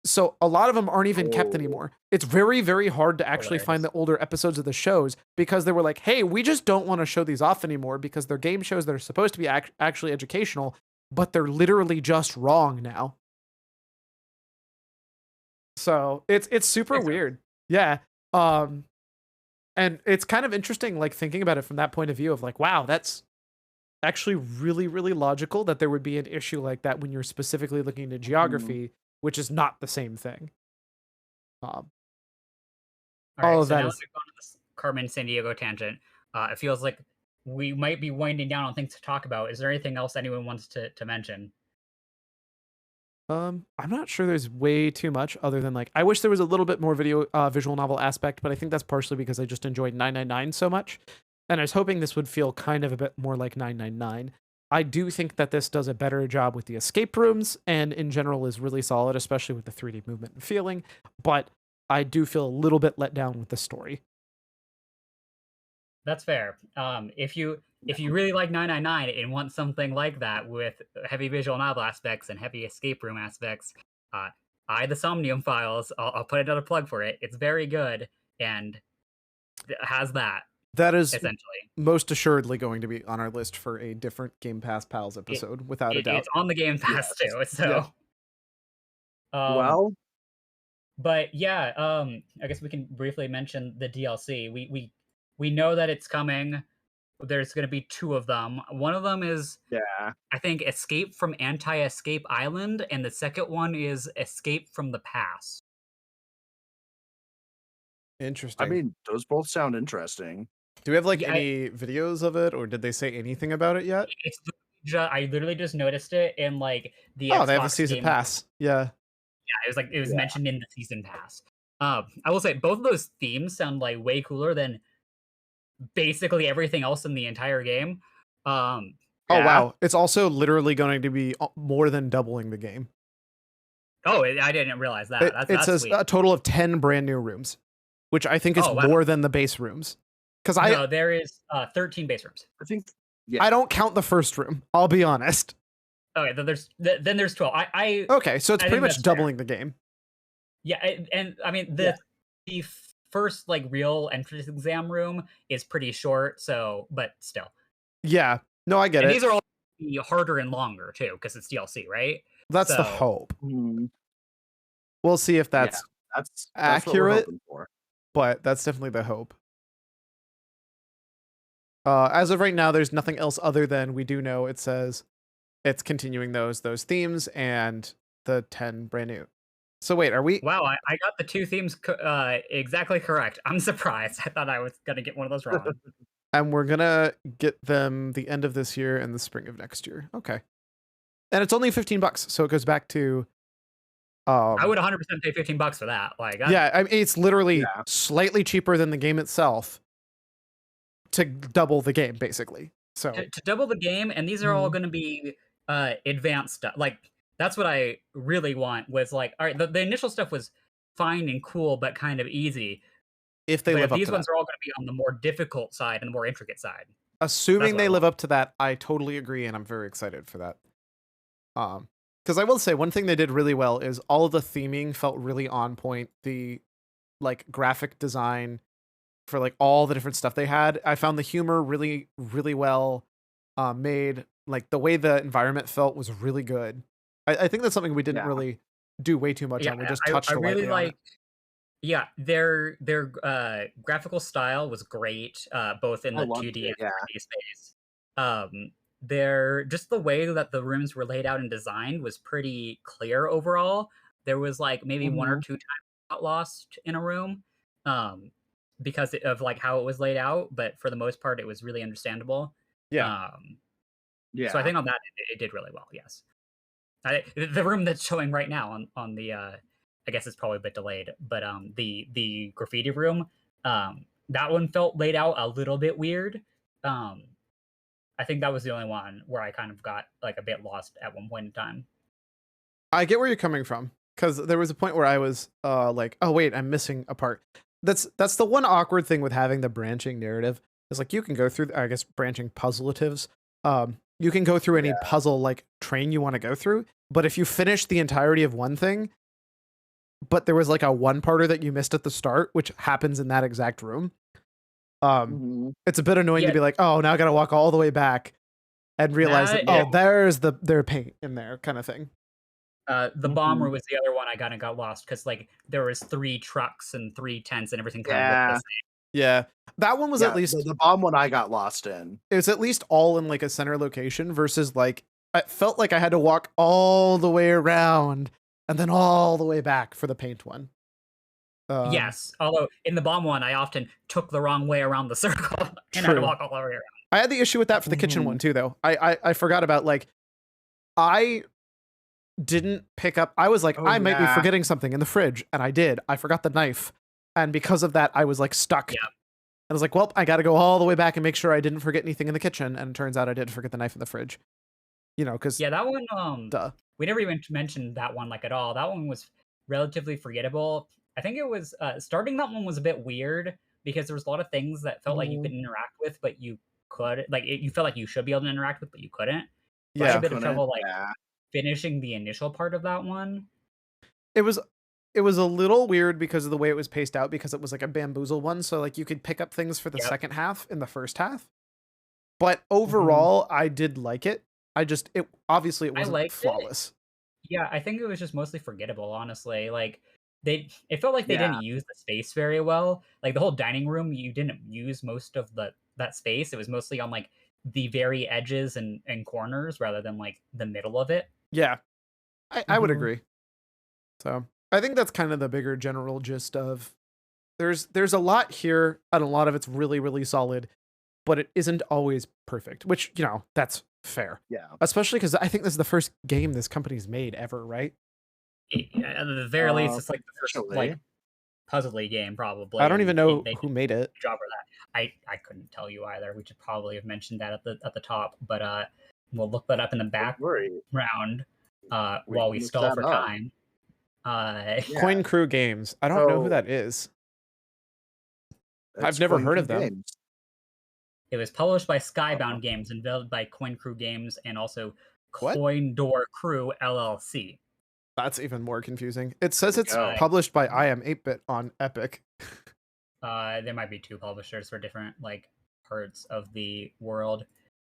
Speaker 1: So a lot of them aren't even kept
Speaker 2: Oh.
Speaker 1: anymore. It's very, very hard to actually find the older episodes of the shows because they were like, hey, we just don't want to show these off anymore because they're game shows that are supposed to be actually educational, but they're literally just wrong now. So it's super
Speaker 3: Makes sense.
Speaker 1: weird. Yeah. And it's kind of interesting, like thinking about it from that point of view of like, wow, that's actually really, really logical that there would be an issue like that when you're specifically looking at geography, which is not the same thing.
Speaker 3: All
Speaker 1: all
Speaker 3: right.
Speaker 1: of
Speaker 3: So
Speaker 1: that
Speaker 3: now
Speaker 1: is
Speaker 3: that we've gone to this Carmen San Diego tangent, it feels like we might be winding down on things to talk about. Is there anything else anyone wants to mention?
Speaker 1: I'm not sure there's way too much other than like I wish there was a little bit more visual novel aspect, but I think that's partially because I just enjoyed 999 so much. And I was hoping this would feel kind of a bit more like 999. I do think that this does a better job with the escape rooms and in general is really solid, especially with the 3D movement and feeling, but I do feel a little bit let down with the story.
Speaker 3: That's fair. If you really like 999 and want something like that with heavy visual novel aspects and heavy escape room aspects, the Somnium Files. I'll put another plug for it. It's very good and it has that
Speaker 1: That is
Speaker 3: essentially.
Speaker 1: most assuredly going to be on our list for a different Game Pass Pals episode, without a doubt.
Speaker 3: It's on the Game Pass
Speaker 2: Yes.
Speaker 3: too. So,
Speaker 2: Well,
Speaker 3: but yeah, I guess we can briefly mention the DLC. We know that it's coming. There's going to be 2 of them. One of them is,
Speaker 2: yeah.
Speaker 3: I think, Escape from Anti-Escape Island, and the second one is Escape from the Past.
Speaker 1: Interesting.
Speaker 2: I mean, those both sound interesting.
Speaker 1: do we have like
Speaker 3: Yeah,
Speaker 1: any videos of it, or did they say anything about it yet?
Speaker 3: it's I literally just noticed it in like the
Speaker 1: Oh, they have a
Speaker 3: Xbox
Speaker 1: season
Speaker 3: Game.
Speaker 1: pass. Yeah.
Speaker 3: Yeah, it was
Speaker 2: Yeah.
Speaker 3: mentioned in the season pass. I will say both of those themes sound like way cooler than basically everything else in the entire game.
Speaker 1: Oh
Speaker 2: Yeah.
Speaker 1: wow, it's also literally going to be more than doubling the game.
Speaker 3: Oh, I didn't realize that.
Speaker 1: It
Speaker 3: That's
Speaker 1: says
Speaker 3: sweet.
Speaker 1: a total of 10 brand new rooms, which I think is
Speaker 3: Oh, wow.
Speaker 1: more than the base rooms. Because
Speaker 3: No, there is 13 base rooms.
Speaker 2: I think.
Speaker 1: I don't count the first room. I'll be honest.
Speaker 3: Okay, then there's 12.
Speaker 1: Okay, so it's
Speaker 3: I
Speaker 1: pretty
Speaker 3: think
Speaker 1: much
Speaker 3: that's fair.
Speaker 1: doubling the game.
Speaker 3: Yeah, and I mean
Speaker 2: Yeah.
Speaker 3: the first like real entrance exam room is pretty short, so but still.
Speaker 1: Yeah, no, I get
Speaker 3: And
Speaker 1: it.
Speaker 3: these are all be harder and longer too because it's DLC, right?
Speaker 1: That's the
Speaker 3: So
Speaker 1: hope.
Speaker 2: Mhm.
Speaker 1: We'll see if
Speaker 2: Yeah,
Speaker 1: that's
Speaker 2: that's what we're
Speaker 1: accurate,
Speaker 2: hoping for.
Speaker 1: but that's definitely the hope. As of right now, there's nothing else other than we do know it says it's continuing those themes and the 10 brand new. So wait, are we?
Speaker 3: wow, I got the two themes exactly correct. I'm surprised. I thought I was gonna get one of those wrong.
Speaker 1: And we're gonna get them the end of this year and the spring of next year. Okay, and it's only $15, so it goes back to.
Speaker 3: I would 100% pay $15 for that. Like,
Speaker 1: Yeah, I mean, it's literally
Speaker 2: Yeah.
Speaker 1: slightly cheaper than the game itself to double the game, basically. So
Speaker 3: to double the game, and these are all
Speaker 1: Mhm.
Speaker 3: going to be advanced stuff. Like that's what I really want. Was like, all right, the initial stuff was fine and cool, but kind of easy.
Speaker 1: if they
Speaker 3: But
Speaker 1: live up
Speaker 3: these
Speaker 1: to
Speaker 3: ones
Speaker 1: that,
Speaker 3: are all going to be on the more difficult side and the more intricate side.
Speaker 1: assuming
Speaker 3: what I
Speaker 1: they live
Speaker 3: want.
Speaker 1: up to that, I totally agree, and I'm very excited for that. Because I will say one thing they did really well is all of the theming felt really on point. The like graphic design for like all the different stuff they had, I found the humor really, really well made. Like the way the environment felt was really good. I think that's something we didn't
Speaker 2: Yeah.
Speaker 1: really do way too much
Speaker 3: Yeah,
Speaker 1: on. We just
Speaker 3: I
Speaker 1: touched
Speaker 3: really
Speaker 1: lightly on it.
Speaker 3: like. Yeah, their graphical style was great, both in
Speaker 2: I
Speaker 3: the
Speaker 2: loved
Speaker 3: 2D and
Speaker 2: it. Yeah.
Speaker 3: 3D space. Their just the way that the rooms were laid out and designed was pretty clear overall. There was like maybe one or
Speaker 2: Mhm.
Speaker 3: two times I got lost in a room, um, because of like how it was laid out. But for the most part, it was really understandable.
Speaker 1: Yeah.
Speaker 3: So I
Speaker 2: Yeah.
Speaker 3: think on that it did really well. Yes, the room that's showing right now on the I guess it's probably a bit delayed, but the graffiti room, that one felt laid out a little bit weird. Um, I think that was the only one where I kind of got like a bit lost at one point in time.
Speaker 1: I get where you're coming from because there was a point where I was like, oh wait, I'm missing a part. That's the one awkward thing with having the branching narrative is like you can go through, I guess, branching puzzlatives. You can go through any
Speaker 2: Yeah.
Speaker 1: puzzle like train you want to go through, but if you finish the entirety of one thing, but there was like a one parter that you missed at the start, which happens in that exact room,
Speaker 2: Mhm.
Speaker 1: it's a bit annoying to
Speaker 3: Yeah,
Speaker 1: be like, oh, now I gotta walk all the way back and realize that
Speaker 3: that
Speaker 1: oh, there's their paint in there, kind of thing.
Speaker 3: the bomber
Speaker 2: Mhm.
Speaker 3: was the other one I kind of got lost because like there was 3 trucks and 3 tents and everything kind of looked the
Speaker 2: Yeah.
Speaker 3: same.
Speaker 1: Yeah, that one was
Speaker 2: Yeah.
Speaker 1: at least
Speaker 2: The bomb one I got lost in.
Speaker 1: it was at least all in like a center location versus like I felt like I had to walk all the way around and then all the way back for the paint one.
Speaker 3: Yes, although in the bomb one, I often took the wrong way around the circle and had to
Speaker 1: True.
Speaker 3: walk all the way around.
Speaker 1: I had the issue with that for the kitchen
Speaker 2: Mhm.
Speaker 1: one too, though. I forgot about like I didn't pick up. I was like,
Speaker 2: Oh,
Speaker 1: I might be
Speaker 2: yeah.
Speaker 1: forgetting something in the fridge, and I did. I forgot the knife, and because of that, I was like stuck.
Speaker 3: Yeah.
Speaker 1: I was like, well, I got to go all the way back and make sure I didn't forget anything in the kitchen. And it turns out I did forget the knife in the fridge. You know, because
Speaker 3: Yeah, that one,
Speaker 1: duh.
Speaker 3: we never even mentioned that one like at all. That one was relatively forgettable. I think it was starting that one was a bit weird because there was a lot of things that felt like you
Speaker 2: Mhm.
Speaker 3: could interact with, but you could like you felt like you should be able to interact with, but you couldn't. So I had
Speaker 1: Yeah,
Speaker 3: a bit of
Speaker 2: Couldn't.
Speaker 3: trouble like
Speaker 2: Yeah.
Speaker 3: finishing the initial part of that one.
Speaker 1: it was. It was a little weird because of the way it was paced out because it was like a bamboozle one. So like you could pick up things for the
Speaker 3: Yep.
Speaker 1: second half in the first half. But
Speaker 2: Mhm.
Speaker 1: overall, I did like it. It obviously it
Speaker 3: I
Speaker 1: wasn't
Speaker 3: liked it.
Speaker 1: flawless.
Speaker 3: Yeah, I think it was just mostly forgettable, honestly. Like it felt like they
Speaker 2: Yeah.
Speaker 3: didn't use the space very well. Like the whole dining room, you didn't use most of that space. It was mostly on like the very edges and corners rather than like the middle of it.
Speaker 1: Yeah, I would
Speaker 2: Mhm.
Speaker 1: agree. So I think that's kind of the bigger general gist of there's a lot here and a lot of it's really, really solid, but it isn't always perfect, which, you know, that's fair.
Speaker 2: Yeah.
Speaker 1: Especially because I think this is the first game this company's made ever, right?
Speaker 3: At the very least, it's like the first
Speaker 2: Actually.
Speaker 3: like puzzly game probably.
Speaker 1: I don't even
Speaker 3: And
Speaker 1: know
Speaker 3: they
Speaker 1: who made it.
Speaker 3: did a job for that. I couldn't tell you either. We should probably have mentioned that at the top. But we'll look that up in the
Speaker 2: Don't worry.
Speaker 3: background
Speaker 2: We
Speaker 3: while
Speaker 2: can
Speaker 3: we
Speaker 2: look
Speaker 3: stall
Speaker 2: that
Speaker 3: for
Speaker 2: up.
Speaker 3: time.
Speaker 2: Yeah.
Speaker 1: Coin Crew Games. I don't know who
Speaker 2: So
Speaker 1: that is. I've
Speaker 2: it's
Speaker 1: never
Speaker 2: Coin
Speaker 1: heard
Speaker 2: Crew
Speaker 1: of them.
Speaker 2: Games.
Speaker 3: It was published by Skybound Games and developed by Coin Crew Games and also
Speaker 1: What?
Speaker 3: Coin Door Crew LLC.
Speaker 1: That's even more confusing. It says
Speaker 2: we
Speaker 1: it's
Speaker 2: go.
Speaker 1: published by I Am 8-Bit on Epic.
Speaker 3: There might be two publishers for different like parts of the world.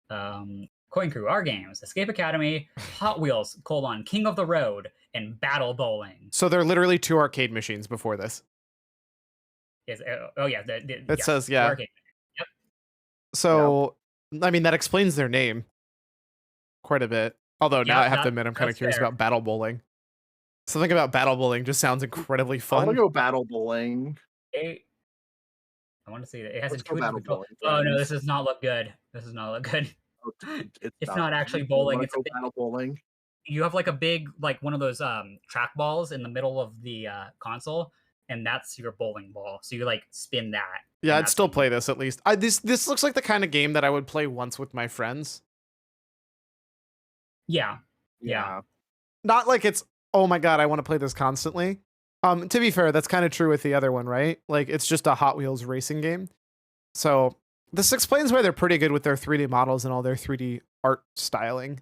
Speaker 3: Coin Crew, our games: Escape Academy, Hot Wheels: King of the Road, and Battle Bowling.
Speaker 1: So they're literally 2 arcade machines before this.
Speaker 3: Is oh yeah,
Speaker 1: It says, yeah.
Speaker 3: arcade. Yep.
Speaker 1: So I mean that explains their name quite a bit. Although now
Speaker 3: Yeah,
Speaker 1: I have to admit I'm kind of
Speaker 3: that's
Speaker 1: curious
Speaker 3: fair.
Speaker 1: about Battle Bowling. Something about Battle Bowling just sounds incredibly
Speaker 2: I
Speaker 1: fun.
Speaker 2: want to go Battle Bowling.
Speaker 3: I want to see that it has
Speaker 2: Let's go
Speaker 3: intuitive
Speaker 2: Battle
Speaker 3: control.
Speaker 2: Bowling,
Speaker 3: Oh no,
Speaker 2: friends.
Speaker 3: this does not look good. This does not look good. It's not actually
Speaker 2: You
Speaker 3: bowling.
Speaker 2: wanna
Speaker 3: It's
Speaker 2: go Battle Bowling.
Speaker 3: you have like a big like one of those track balls in the middle of the console, and that's your bowling ball. So you like spin that.
Speaker 1: Yeah,
Speaker 3: and
Speaker 1: I'd
Speaker 3: that's
Speaker 1: still
Speaker 3: what you-
Speaker 1: play this at least. This looks like the kind of game that I would play once with my friends.
Speaker 3: Yeah.
Speaker 1: Not like it's, oh my god, I want to play this constantly. To be fair, that's kind of true with the other one, right? Like it's just a Hot Wheels racing game. So this explains why they're pretty good with their 3D models and all their 3D art styling.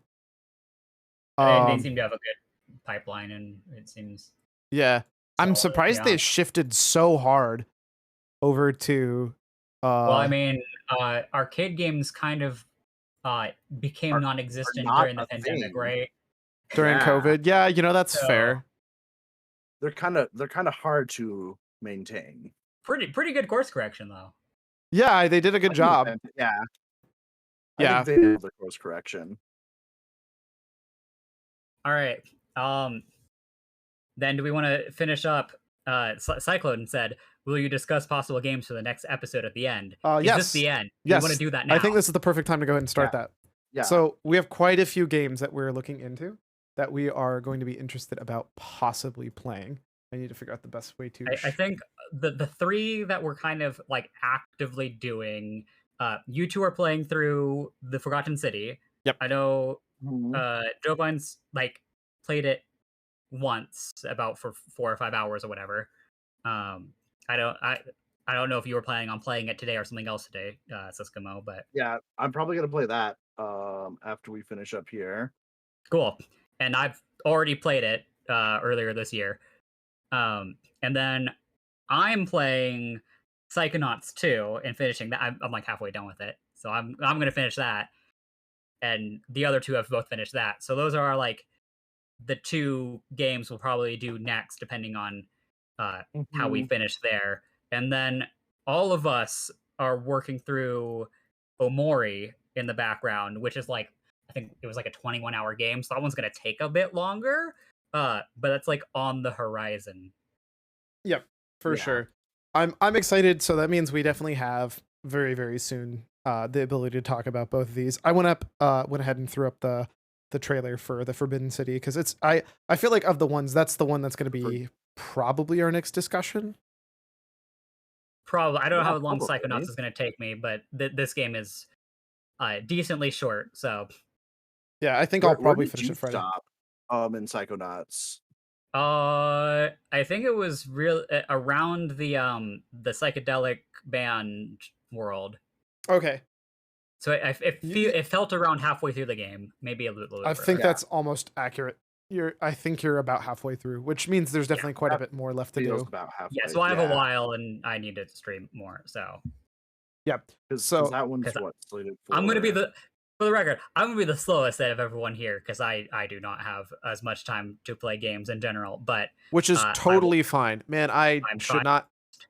Speaker 3: They seem to have a good pipeline, and it seems.
Speaker 1: Yeah. I'm surprised they shifted so hard over to
Speaker 3: well, I mean, arcade games kind of became non-existent
Speaker 2: not
Speaker 3: during the
Speaker 2: a
Speaker 3: pandemic,
Speaker 2: thing.
Speaker 3: right?
Speaker 1: during COVID. Yeah, you know, that's
Speaker 3: So-
Speaker 1: fair.
Speaker 2: They're kind of hard to maintain.
Speaker 3: Pretty good course correction though.
Speaker 1: Yeah, they did a good job.
Speaker 2: Yeah.
Speaker 1: Yeah.
Speaker 2: I think they did the course correction.
Speaker 3: All right. Then do we want to finish up? Cyclone said, "Will you discuss possible games for the next episode at the end?" Is
Speaker 1: Yes.
Speaker 3: this the end?
Speaker 1: Yes.
Speaker 3: You want to do that now?
Speaker 1: I think this is the perfect time to go ahead and start that.
Speaker 2: Yeah.
Speaker 1: So we have quite a few games that we're looking into that we are going to be interested about possibly playing. I need to figure out the best way to.
Speaker 3: I think the three that we're kind of like actively doing. You two are playing through the Forgotten City.
Speaker 1: Yep.
Speaker 3: I know.
Speaker 2: Mhm.
Speaker 3: Joe Biden's like played it once about for 4 or 5 hours or whatever. I don't know if you were planning on playing it today or something else today, Siskimo, but
Speaker 2: Yeah, I'm probably gonna play that after we finish up here.
Speaker 3: cool. And I've already played it earlier this year. And then I'm playing Psychonauts 2 and finishing that. I'm like halfway done with it. So I'm gonna finish that. And the other two have both finished that. So those are like the two games we'll probably do next, depending on how we finish there. And then all of us are working through Omori in the background, which is like, I think it was like a 21-hour game. So that one's going to take a bit longer, but that's like on the horizon.
Speaker 1: Yep, for
Speaker 2: Yeah.
Speaker 1: sure. I'm excited. So that means we definitely have very, very soon the ability to talk about both of these. I went ahead and threw up the trailer for the Forbidden City because it's I feel like of the ones, that's the one that's going to be probably our next discussion.
Speaker 3: Probably. I don't know
Speaker 2: Yeah,
Speaker 3: how long
Speaker 2: probably.
Speaker 3: Psychonauts is going to take me, but this game is decently short. So
Speaker 1: Yeah, I think
Speaker 2: Where
Speaker 1: I'll probably
Speaker 2: did
Speaker 1: finish
Speaker 2: you
Speaker 1: it Friday.
Speaker 2: stop in Psychonauts?
Speaker 3: I think it was real around the psychedelic band world.
Speaker 1: Okay,
Speaker 3: So it felt around halfway through the game, maybe a little.
Speaker 1: I think
Speaker 3: further.
Speaker 1: that's almost accurate. I think you're about halfway through, which means there's definitely quite a bit more left to
Speaker 2: Feels
Speaker 1: do.
Speaker 2: about halfway.
Speaker 3: Yeah, so I have a while, and I need to stream more. So
Speaker 1: Yeah,
Speaker 2: Because
Speaker 1: So-
Speaker 2: that one's
Speaker 3: 'cause
Speaker 2: what slated for.
Speaker 3: I'm gonna be for the record, I'm gonna be the slowest out of everyone here because I do not have as much time to play games in general. But
Speaker 1: which is
Speaker 3: I will-
Speaker 1: totally fine, man. I
Speaker 3: I'm
Speaker 1: should
Speaker 3: trying-
Speaker 1: not.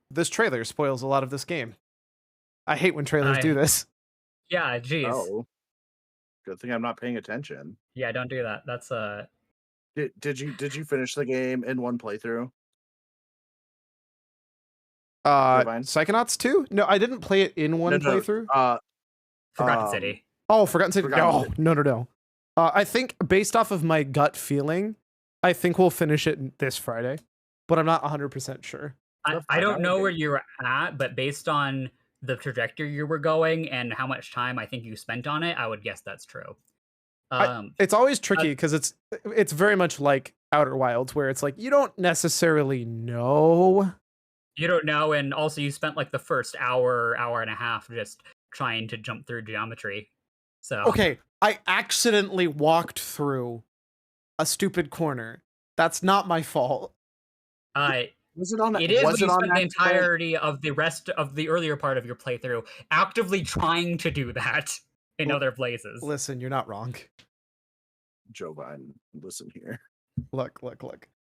Speaker 1: This trailer spoils a lot of this game. I hate when trailers do
Speaker 3: I-
Speaker 1: this.
Speaker 3: yeah, geez,
Speaker 2: Oh, good thing I'm not paying attention.
Speaker 3: yeah, don't do that. That's
Speaker 2: Did you finish the game in one playthrough? Divine?
Speaker 1: Psychonauts 2? No, I didn't play it in one
Speaker 2: No.
Speaker 1: playthrough.
Speaker 3: Forgotten City.
Speaker 1: Oh, Forgotten City.
Speaker 2: Forgotten
Speaker 1: No. I think based off of my gut feeling, I think we'll finish it this Friday, but I'm not 100% sure.
Speaker 3: I don't know where you're at, but based on the trajectory you were going and how much time I think you spent on it, I would guess that's true.
Speaker 1: It's always tricky because it's very much like Outer Wilds, where it's like you don't necessarily know.
Speaker 3: You don't know, and also you spent like the first hour and a half just trying to jump through geometry. So
Speaker 1: Okay, I accidentally walked through a stupid corner. That's not my fault.
Speaker 2: Was it on?
Speaker 3: It is when
Speaker 2: Was
Speaker 3: you
Speaker 2: it on
Speaker 3: spent the
Speaker 2: accident?
Speaker 3: entirety of the rest of the earlier part of your playthrough actively trying to do that in other places.
Speaker 1: Listen, you're not wrong.
Speaker 2: Joe Biden, listen here.
Speaker 1: Look.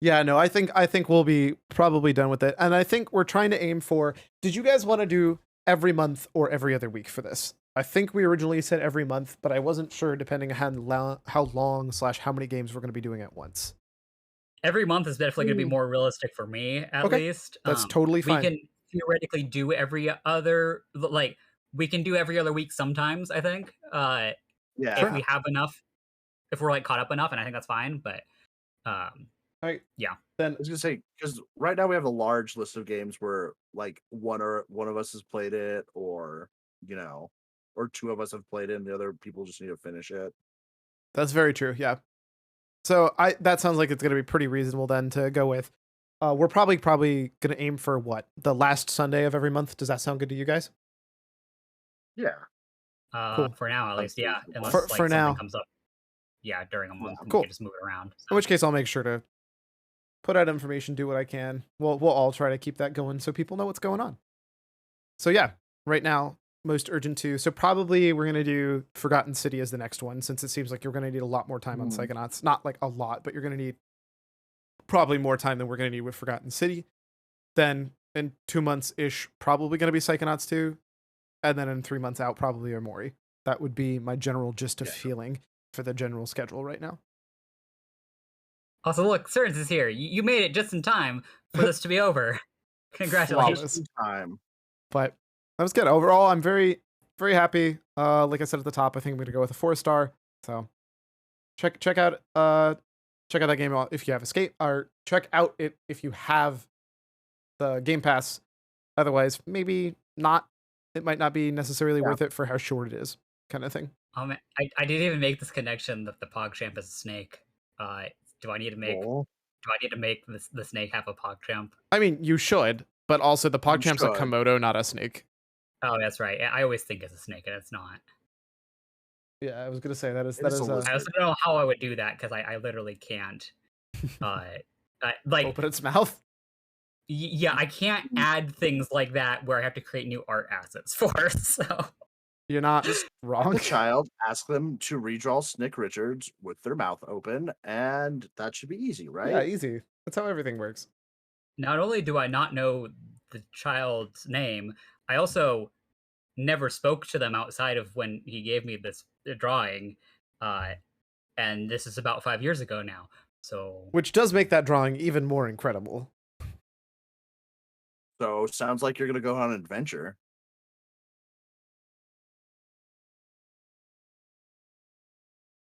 Speaker 1: Yeah, no, I think we'll be probably done with it. And I think we're trying to aim for, did you guys want to do every month or every other week for this? I think we originally said every month, but I wasn't sure depending on how long / how many games we're going to be doing at once.
Speaker 3: Every month is definitely going to be more realistic for me, at
Speaker 1: Okay,
Speaker 3: least.
Speaker 1: that's totally fine.
Speaker 3: We can theoretically do every other, like, we can do every other week sometimes, I think. If we have enough, if we're like caught up enough, and I think that's fine, but yeah.
Speaker 2: Then I was gonna say, because right now we have a large list of games where like one of us has played it, or or two of us have played it, and the other people just need to finish it.
Speaker 1: That's very true. Yeah. So that sounds like it's going to be pretty reasonable then to go with. We're probably going to aim for what? The last Sunday of every month. Does that sound good to you guys?
Speaker 2: Yeah.
Speaker 1: Cool.
Speaker 3: For now, at least, yeah. Unless
Speaker 1: For
Speaker 3: like something
Speaker 1: now.
Speaker 3: comes up, during a month, and
Speaker 1: cool.
Speaker 3: we can just move it around. So.
Speaker 1: In which case, I'll make sure to put out information, do what I can. We'll all try to keep that going so people know what's going on. So yeah, right now, most urgent 2. So probably we're going to do Forgotten City as the next one, since it seems like you're going to need a lot more time on Psychonauts. Not like a lot, but you're going to need probably more time than we're going to need with Forgotten City. Then in 2 months-ish, probably going to be Psychonauts 2. And then in 3 months out, probably Omori. That would be my general gist of feeling for the general schedule right now.
Speaker 3: Also, look, Cerns is here. You made it just in time for this to be over. Congratulations.
Speaker 2: Time.
Speaker 1: But that was good. Overall, I'm very, very happy. Like I said at the top, I think I'm gonna go with a 4-star. So check out that game if you have Escape, or check out it if you have the Game Pass. Otherwise, maybe not. It might not be necessarily worth it for how short it is, kind of thing.
Speaker 3: I didn't even make this connection that the PogChamp is a snake. Do I need to make the snake have a PogChamp?
Speaker 1: I mean, you should, but also the PogChamp's a Komodo, not a snake.
Speaker 3: Oh, that's right. I always think it's a snake, and it's not.
Speaker 1: Yeah, I was gonna say that is.
Speaker 3: I also don't know how I would do that because I literally can't. Like
Speaker 1: open its mouth.
Speaker 3: Yeah, I can't add things like that where I have to create new art assets for. So
Speaker 1: you're not
Speaker 2: just
Speaker 1: wrong.
Speaker 2: The child, ask them to redraw Snick Richards with their mouth open, and that should be easy, right?
Speaker 1: Yeah, easy. That's how everything works.
Speaker 3: Not only do I not know the child's name, I also never spoke to them outside of when he gave me this drawing, and this is about 5 years ago now. So,
Speaker 1: which does make that drawing even more incredible.
Speaker 2: So sounds like you're gonna go on an adventure.